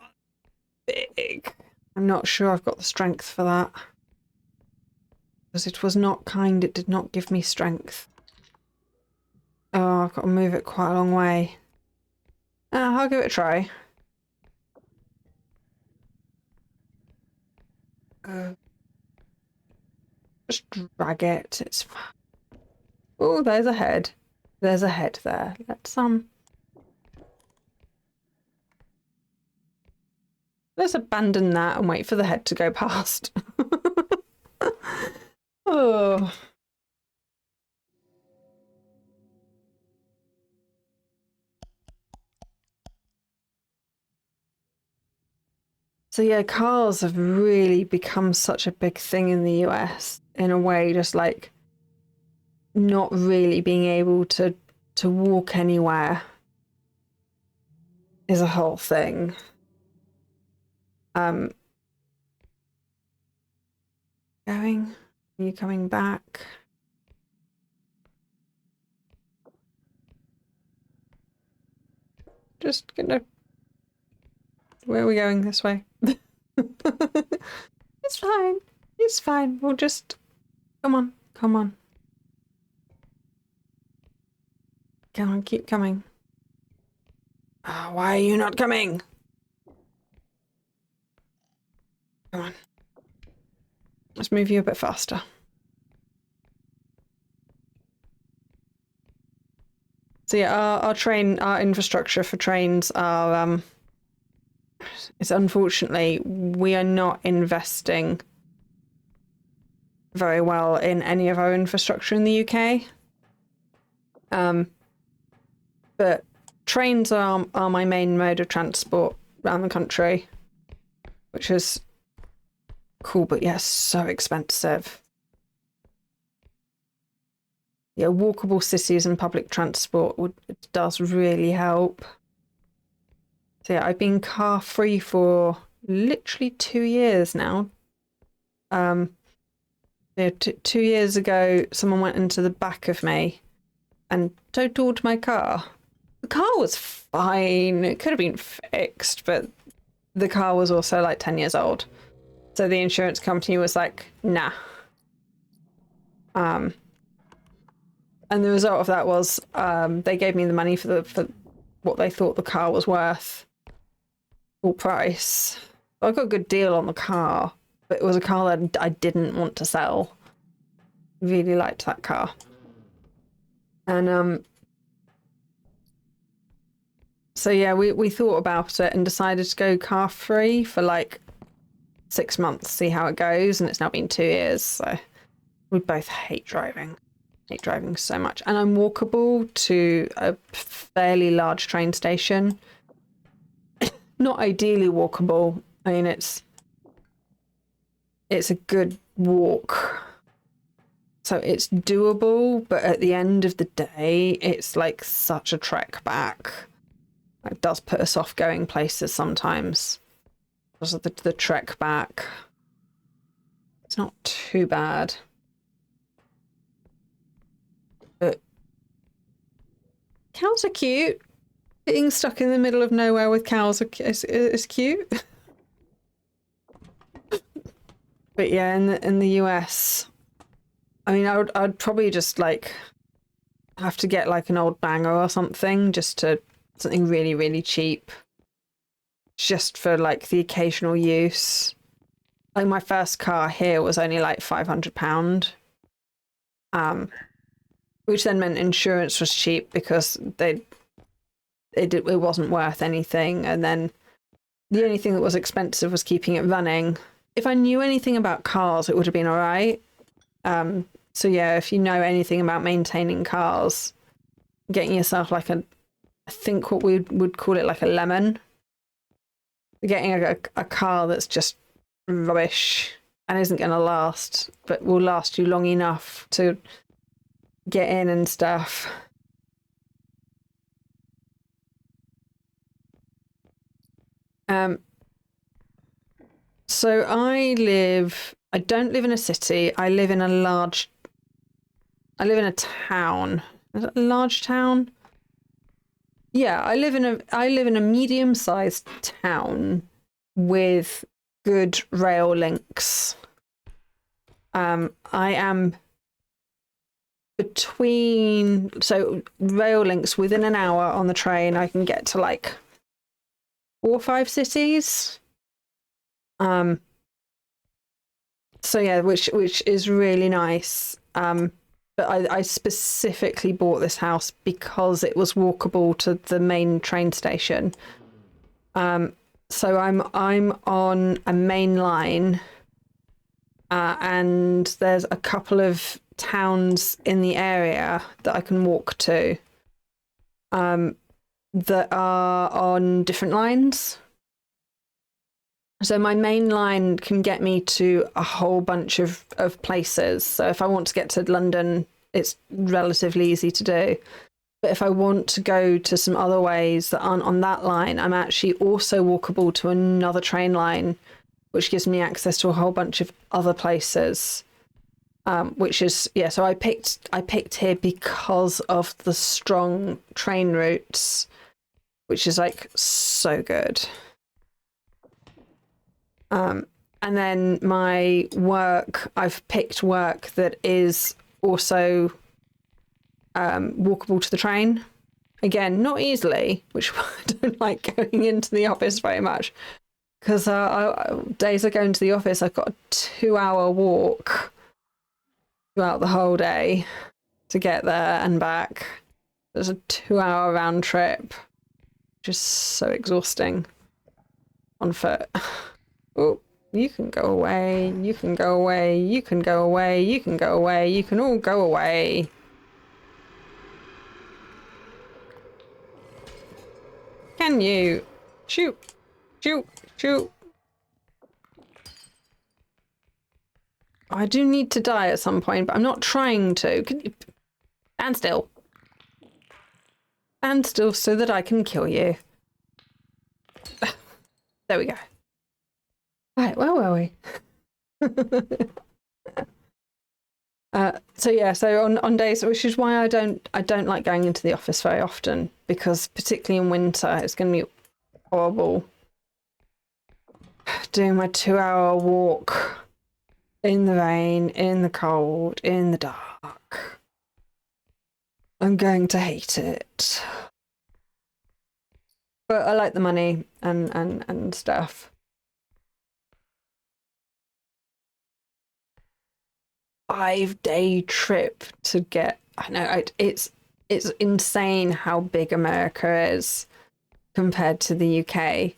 big. I'm not sure I've got the strength for that. Because it was not kind, it did not give me strength. Oh, I've got to move it quite a long way. I'll give it a try. Just drag it. It's fine. Oh, there's a head. There's a head there. Let's abandon that and wait for the head to go past. Oh. So yeah, cars have really become such a big thing in the US in a way, just like not really being able to walk anywhere is a whole thing. Going? Are you coming back? Just gonna... Where are we going? This way? It's fine. It's fine. We'll just... Come on. Come on. Come on, keep coming. Oh, why are you not coming? Come on. Let's move you a bit faster. So yeah, our infrastructure for trains are, it's unfortunately, we are not investing very well in any of our infrastructure in the UK. But trains are my main mode of transport around the country, which is cool, but yes, so expensive. Yeah, walkable cities and public transport it does really help. So yeah, I've been car free for literally 2 years now. Yeah, 2 years ago, someone went into the back of me and totaled my car. The car was fine. It could have been fixed, but the car was also like 10 years old. So the insurance company was like, nah. And the result of that was they gave me the money for what they thought the car was worth, full price. I got a good deal on the car, but it was a car that I didn't want to sell. Really liked that car. And so yeah, we thought about it and decided to go car free for like 6 months, see how it goes, and it's now been 2 years, so we both hate driving. Hate driving so much. And I'm walkable to a fairly large train station. Not ideally walkable. I mean, it's a good walk. So it's doable, but at the end of the day, it's like such a trek back. It does put us off going places sometimes. Because of the trek back. It's not too bad. But cows are cute. Being stuck in the middle of nowhere with cows is cute. But yeah, in the US, I mean, I'd probably just like have to get like an old banger or something, just to something really, really cheap, just for like the occasional use. Like my first car here was only like £500, which then meant insurance was cheap because it wasn't worth anything, and then the only thing that was expensive was keeping it running. If I knew anything about cars, it would have been all right. So yeah, if you know anything about maintaining cars, getting yourself like I think what we would call it like a lemon. Getting a car that's just rubbish and isn't going to last, but will last you long enough to get in and stuff. So I don't live in a city. I live in a town. Is it a large town? Yeah, I live in a medium-sized town with good rail links. I am rail links within an hour on the train. I can get to like 4 or 5 cities. So yeah, which is really nice. But I specifically bought this house because it was walkable to the main train station. So I'm on a main line, and there's a couple of towns in the area that I can walk to, that are on different lines. So my main line can get me to a whole bunch of places. So if I want to get to London, it's relatively easy to do. But if I want to go to some other ways that aren't on that line, I'm actually also walkable to another train line, which gives me access to a whole bunch of other places. Which is, yeah, so I picked here because of the strong train routes, which is like so good. And then my work, I've picked work that is also walkable to the train. Again, not easily, which I don't like going into the office very much, because days I go into the office, I've got a 2-hour walk throughout the whole day to get there and back. There's a 2-hour round trip, which is so exhausting on foot. Oh, you can go away, you can go away, you can go away, you can go away, you can all go away. Can you? Shoot, shoot, shoot. I do need to die at some point, but I'm not trying to. Can you stand still? Stand still so that I can kill you. There we go. Right, where were we? So yeah, so on days, which is why I don't like going into the office very often, because particularly in winter, it's going to be horrible. Doing my 2-hour walk in the rain, in the cold, in the dark. I'm going to hate it. But I like the money and stuff. Five-day trip to get. I know it's insane how big America is compared to the UK.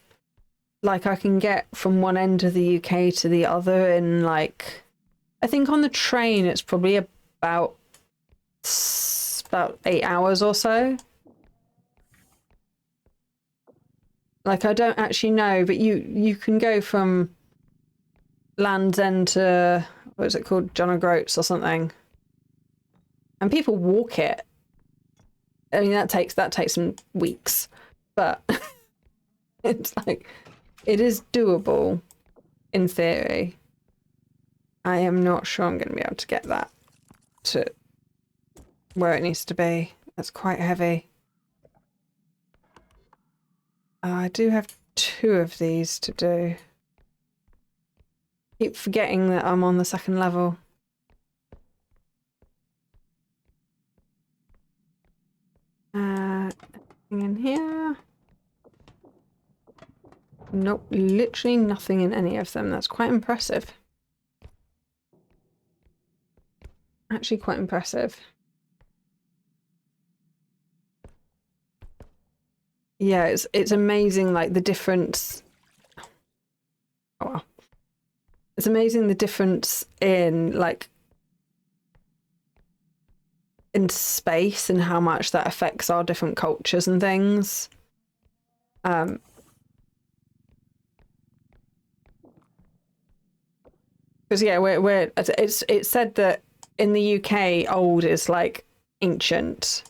Like I can get from one end of the UK to the other in like, I think on the train it's probably about 8 hours or so. Like I don't actually know, but you can go from Land's End to, what is it called, John O'Groats or something, and people walk it. I mean that takes some weeks, but it's like it is doable in theory. I am not sure I'm going to be able to get that to where it needs to be. That's quite heavy. I do have 2 of these to do. Keep forgetting that I'm on the 2nd level. Nothing in here. Nope, literally nothing in any of them. That's quite impressive. Actually quite impressive. Yeah, it's amazing, like the difference. Oh well. It's amazing the difference in like in space and how much that affects our different cultures and things. Because yeah, it's said that in the UK old is like ancient,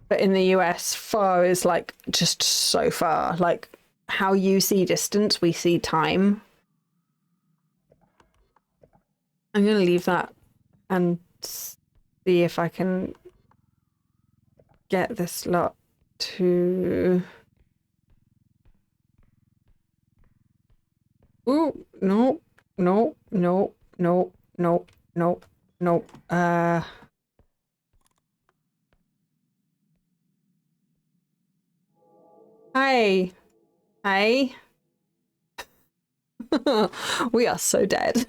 but in the US far is like just so far. Like how you see distance, we see time. I'm gonna leave that and see if I can get this lot to. Ooh, no, no, no, no, no, no, no. Hi. Hi. We are so dead.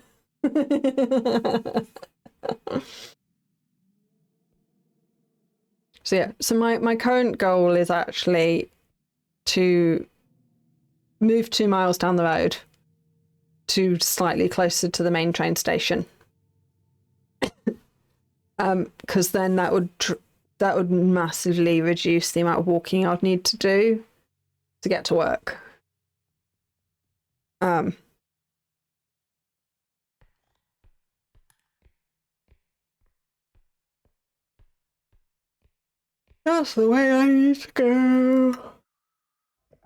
So yeah, so my current goal is actually to move 2 miles down the road to slightly closer to the main train station. Because then that would massively reduce the amount of walking I'd need to do to get to work. That's the way I need to go.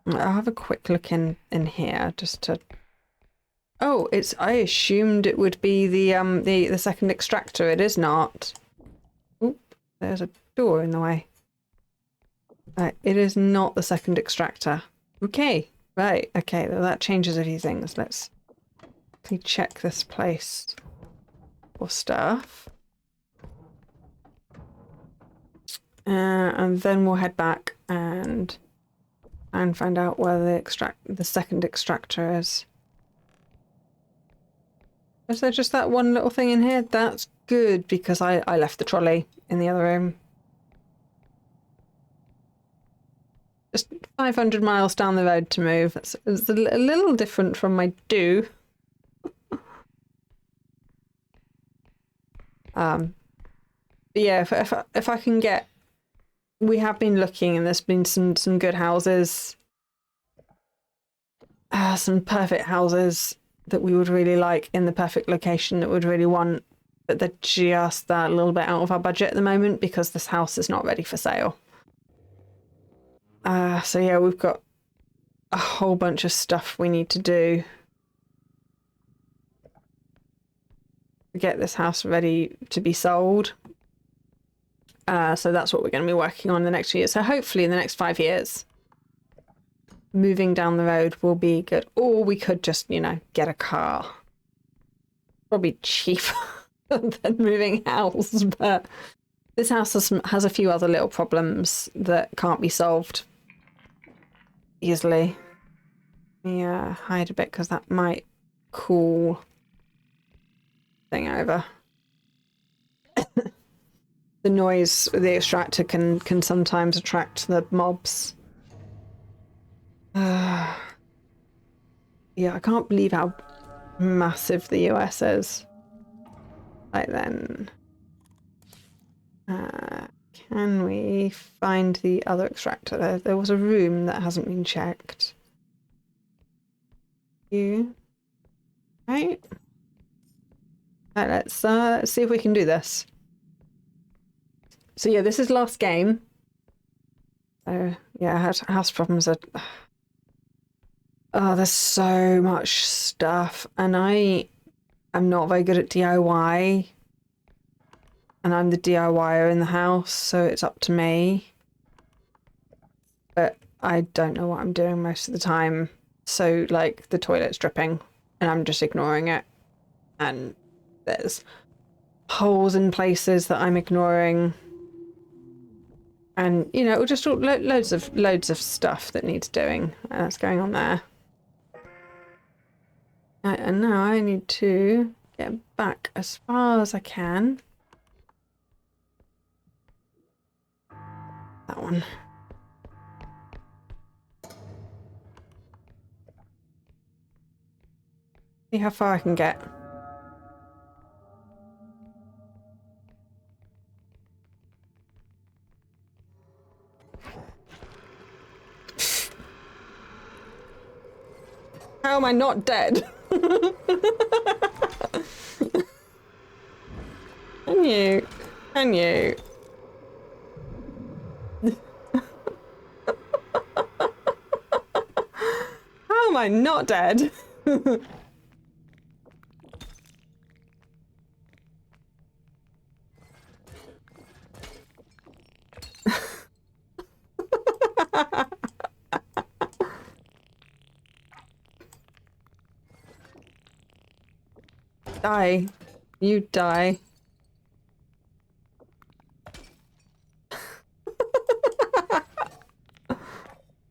I'll have a quick look in here just to. Oh, it's. I assumed it would be the 2nd extractor. It is not. Oop, there's a door in the way. It is not the 2nd extractor. Okay, right. Okay, well, that changes a few things. Let's check this place for stuff. And then we'll head back and find out where the 2nd extractor is. Is there just that one little thing in here? That's good because I left the trolley in the other room. Just 500 miles down the road to move. It's a little different from my do. But yeah, if I can get. We have been looking, and there's been some good houses, some perfect houses that we would really like in the perfect location that we'd really want, but they're just that little bit out of our budget at the moment because this house is not ready for sale. So yeah, we've got a whole bunch of stuff we need to do to get this house ready to be sold. So that's what we're going to be working on in the next few years. So hopefully in the next 5 years, moving down the road will be good. Or we could just, get a car. Probably cheaper than moving house. But this house has a few other little problems that can't be solved easily. Let me hide a bit because that might cool thing over. The noise with the extractor can sometimes attract the mobs. Yeah, I can't believe how massive the US is. Right then. Can we find the other extractor? There was a room that hasn't been checked. You. Right. Right, let's see if we can do this. So yeah, this is last game. So yeah, house problems are... Oh, there's so much stuff. And I am not very good at DIY. And I'm the DIYer in the house, so it's up to me. But I don't know what I'm doing most of the time. So, like, the toilet's dripping, and I'm just ignoring it. And there's holes in places that I'm ignoring. And, you know, just loads of stuff that needs doing. That's going on there. And now I need to get back as far as I can. That one. See how far I can get. How am I not dead? Can you? Can you? How am I not dead? Die. You die.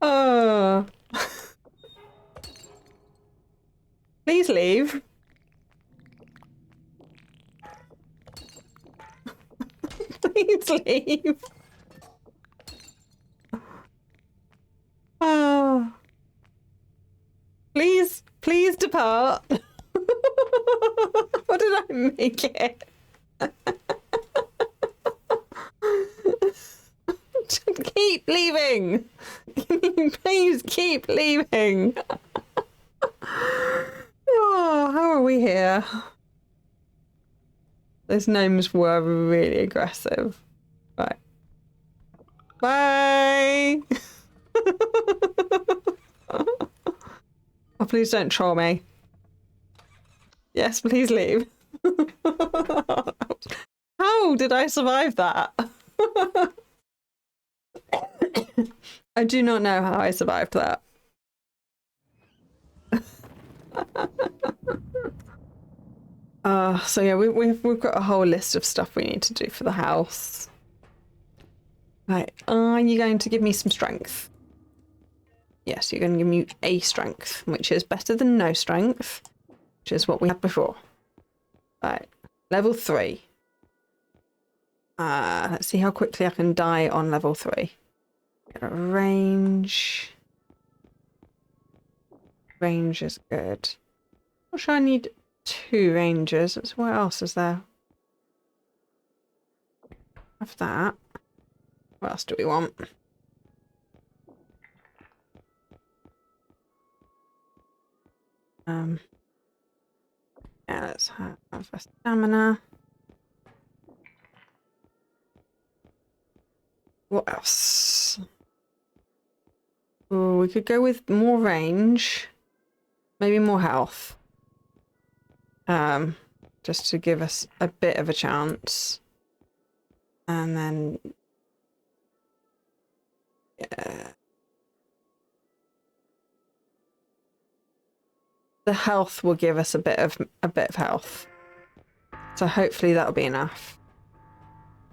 Oh. Please leave. Please leave. Oh. Please depart. What did I make it? Keep leaving. Please keep leaving. Oh, how are we here? Those gnomes were really aggressive. Right. Bye. Oh, please don't troll me. Yes, please leave. How did I survive that? I do not know how I survived that. So yeah, we've got a whole list of stuff we need to do for the house. Right, are you going to give me some strength? Yes, you're going to give me a strength, which is better than no strength, which is what we had before. Right, level 3. Let's see how quickly I can die on level 3. Range. Range is good. Not sure I need 2 rangers. What else is there? Have that. What else do we want? Yeah, let's have a stamina. What else? Oh, we could go with more range. Maybe more health. Just to give us a bit of a chance. And then... yeah. The health will give us a bit of health. So hopefully that'll be enough.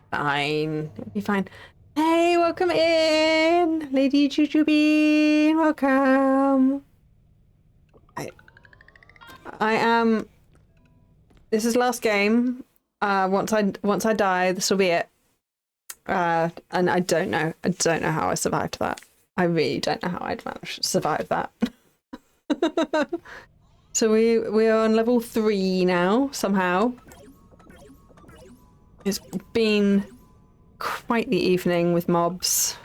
Fine. It'll be fine. Hey, welcome in! Lady Jujubee, welcome. I am. This is last game. Once I die, this will be it. And I don't know. I don't know how I survived that. I really don't know how I'd managed to survive that. So we are on level 3 now somehow. It's been quite the evening with mobs.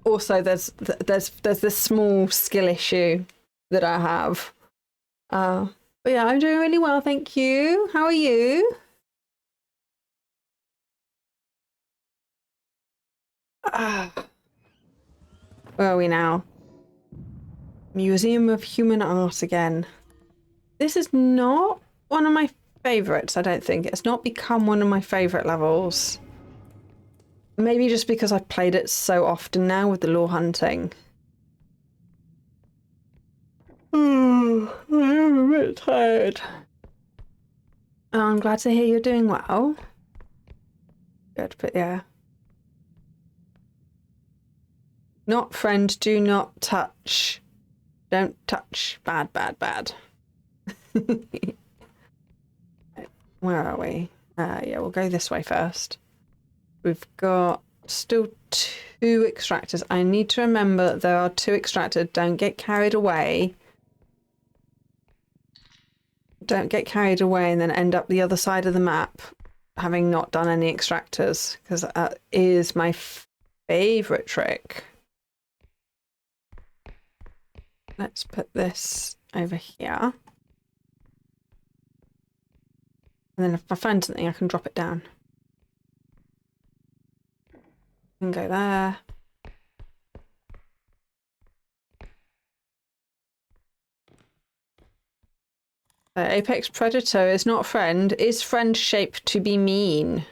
Also, there's this small skill issue that I have. But yeah, I'm doing really well, thank you. How are you? Where are we now? Museum of Human Art again. This is not one of my favourites, I don't think. It's not become one of my favourite levels. Maybe just because I've played it so often now with the lore hunting. I'm a bit tired. Oh, I'm glad to hear you're doing well. Good, but yeah. Not friend, do not touch. Don't touch. Bad, bad, bad. Where are we? Yeah, we'll go this way first. We've got still 2 extractors. I need to remember that there are 2 extractors. Don't get carried away. Don't get carried away and then end up the other side of the map having not done any extractors, because that is my favourite trick. Let's put this over here. And then if I find something, I can drop it down. And go there. Apex Predator is not friend. Is friend shaped to be mean?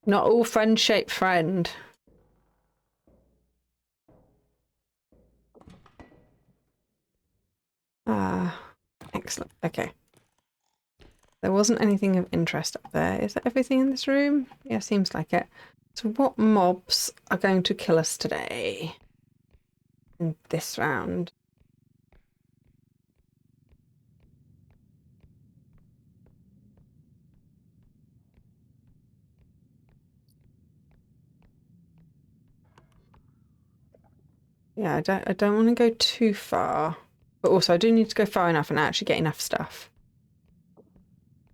Not all friend shape friend. Excellent. Okay. There wasn't anything of interest up there. Is that everything in this room? Yeah, seems like it. So what mobs are going to kill us today? In this round? Yeah, I don't want to go too far. But also I do need to go far enough and actually get enough stuff.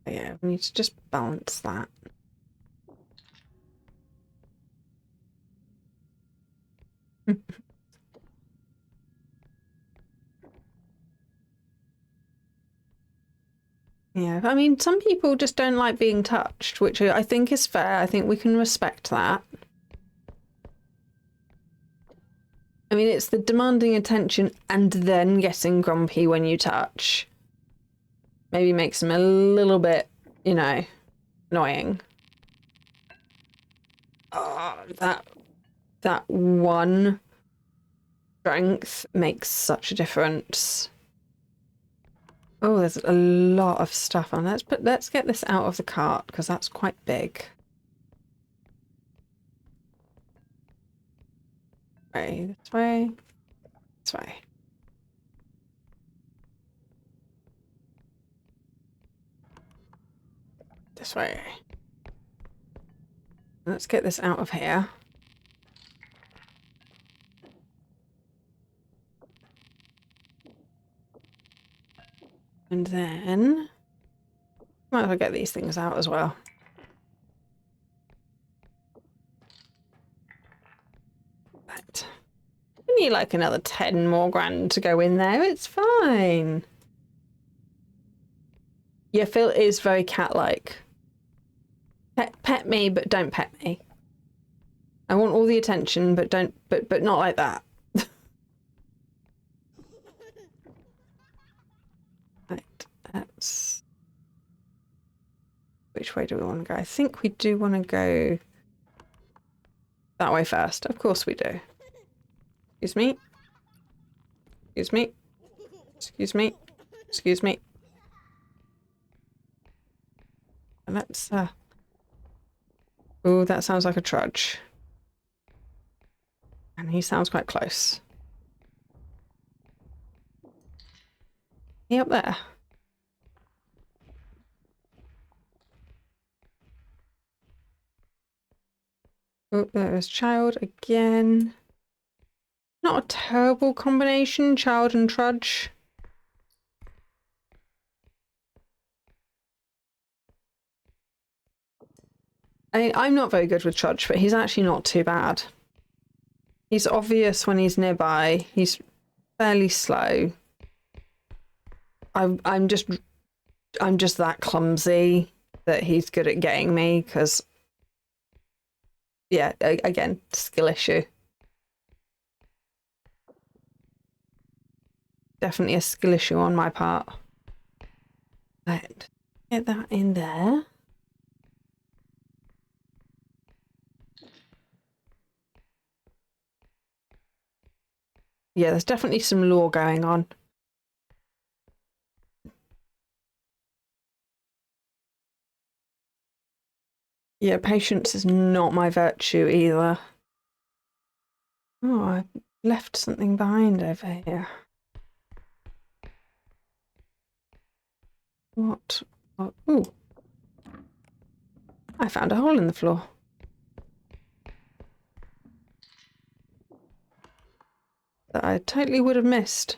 But yeah, we need to just balance that. Yeah, I mean, some people just don't like being touched, which I think is fair. I think we can respect that. I mean, it's the demanding attention and then getting grumpy when you touch. Maybe makes them a little bit, you know, annoying. Oh, that one strength makes such a difference. Oh, there's a lot of stuff on. Let's get this out of the cart because that's quite big. Right, this way. This way. This way. Let's get this out of here. And then might as well get these things out as well. Right. We need like another 10 more grand to go in there. It's fine. Yeah, Phil is very cat-like. Pet me, but don't pet me. I want all the attention, but don't, but not like that. Right, that's... Which way do we want to go? I think we do want to go that way first. Of course we do. Excuse me. Excuse me. Excuse me. Excuse me. Let's, oh, that sounds like a trudge. And he sounds quite close. He up there? Oh, there's child again. Not a terrible combination, child and trudge. I'm not very good with trudge, but he's actually not too bad. He's obvious when he's nearby. He's fairly slow. I'm just that clumsy that he's good at getting me because, yeah, again, skill issue. Definitely a skill issue on my part. Right, get that in there. Yeah, there's definitely some lore going on. Yeah, patience is not my virtue either. Oh, I left something behind over here. What? Oh, ooh. I found a hole in the floor. That I totally would have missed.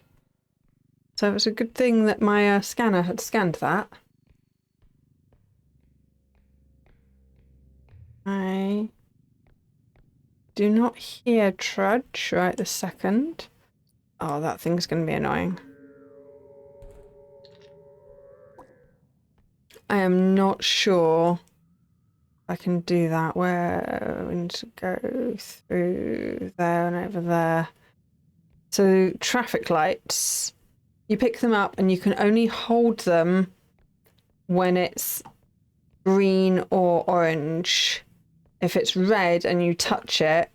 So it was a good thing that my scanner had scanned that. I do not hear trudge right this second. Oh, that thing's going to be annoying. I am not sure I can do that. Where we need to go through there and over there. So traffic lights, you pick them up and you can only hold them when it's green or orange. If it's red and you touch it,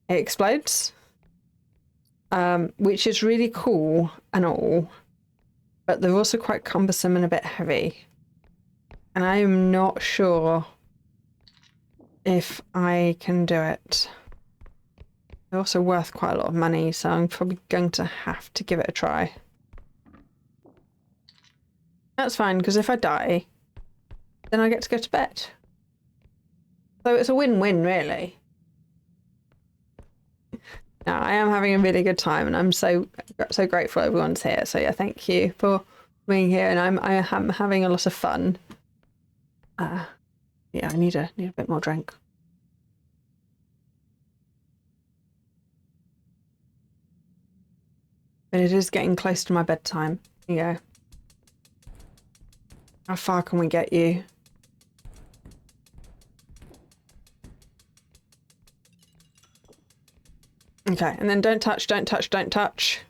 it explodes. Which is really cool and all, but they're also quite cumbersome and a bit heavy. And I am not sure if I can do it. They're also worth quite a lot of money, so I'm probably going to have to give it a try. That's fine, because if I die, then I get to go to bed. So it's a win-win, really. Now, I am having a really good time, and I'm so grateful everyone's here. So yeah, thank you for being here, and I am having a lot of fun. Yeah, I need a bit more drink. But it is getting close to my bedtime. Here you go. How far can we get you? Okay, and then don't touch, don't touch, don't touch.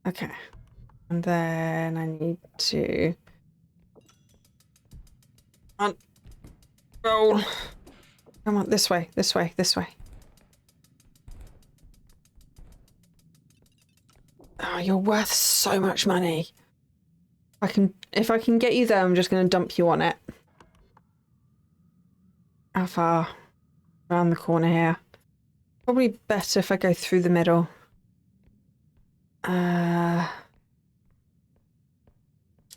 Okay. And then I need to... roll. Come on, this way, this way, this way. Oh, you're worth so much money. If I can get you there, I'm just going to dump you on it. How far? Around the corner here. Probably better if I go through the middle.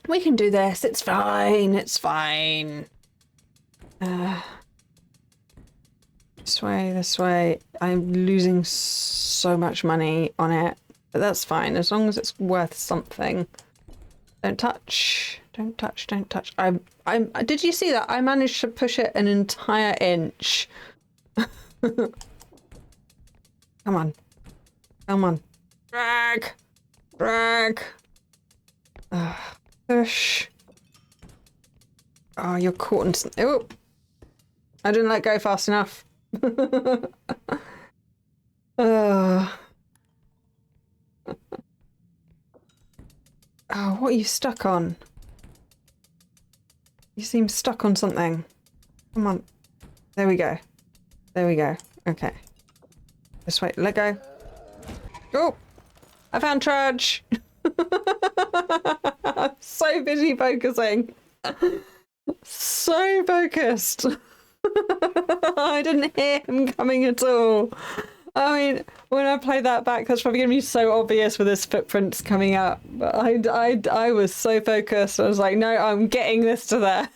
We can do this. It's fine. It's fine. This way, this way. I'm losing so much money on it, but that's fine as long as it's worth something. Don't touch. Don't touch. Don't touch. Did you see that? I managed to push it an entire inch. Come on. Come on. Drag. Drag. Push. Oh, you're caught in something. Oh. I didn't let go fast enough. Oh, what are you stuck on? You seem stuck on something. Come on. There we go. There we go. Okay. This way. Let go. Oh! I found Trudge! I'm so busy focusing. So focused. I didn't hear him coming at all. I mean, when I play that back, that's probably going to be so obvious with his footprints coming up. But I was so focused. I was like, no, I'm getting this to there.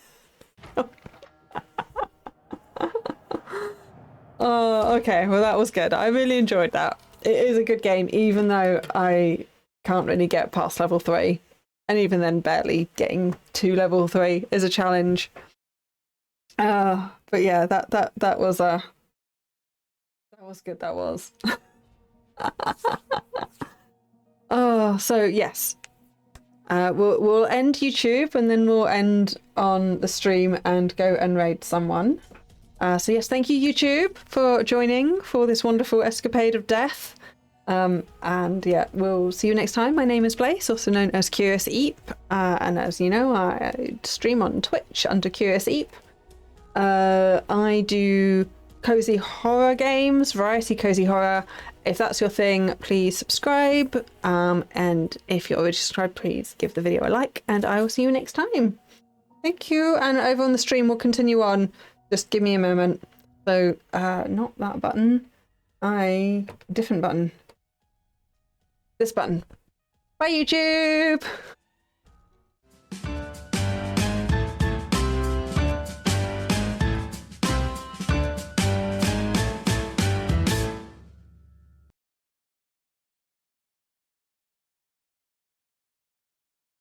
Oh, okay. Well, that was good. I really enjoyed that. It is a good game, even though I can't really get past level 3. And even then, barely getting to level 3 is a challenge. But yeah, that was good. That was. Oh, so yes. We'll end YouTube and then we'll end on the stream and go and raid someone. So yes, thank you YouTube for joining for this wonderful escapade of death. And yeah, we'll see you next time. My name is Blaise, also known as CuriousEep, and as you know, I stream on Twitch under CuriousEep. I do cozy horror games, variety cozy horror. If that's your thing, please subscribe. And if you're already subscribed, please give the video a like, and I will see you next time. Thank you. And over on the stream, we'll continue on. Just give me a moment. So, not that button. Different button. This button. Bye, YouTube!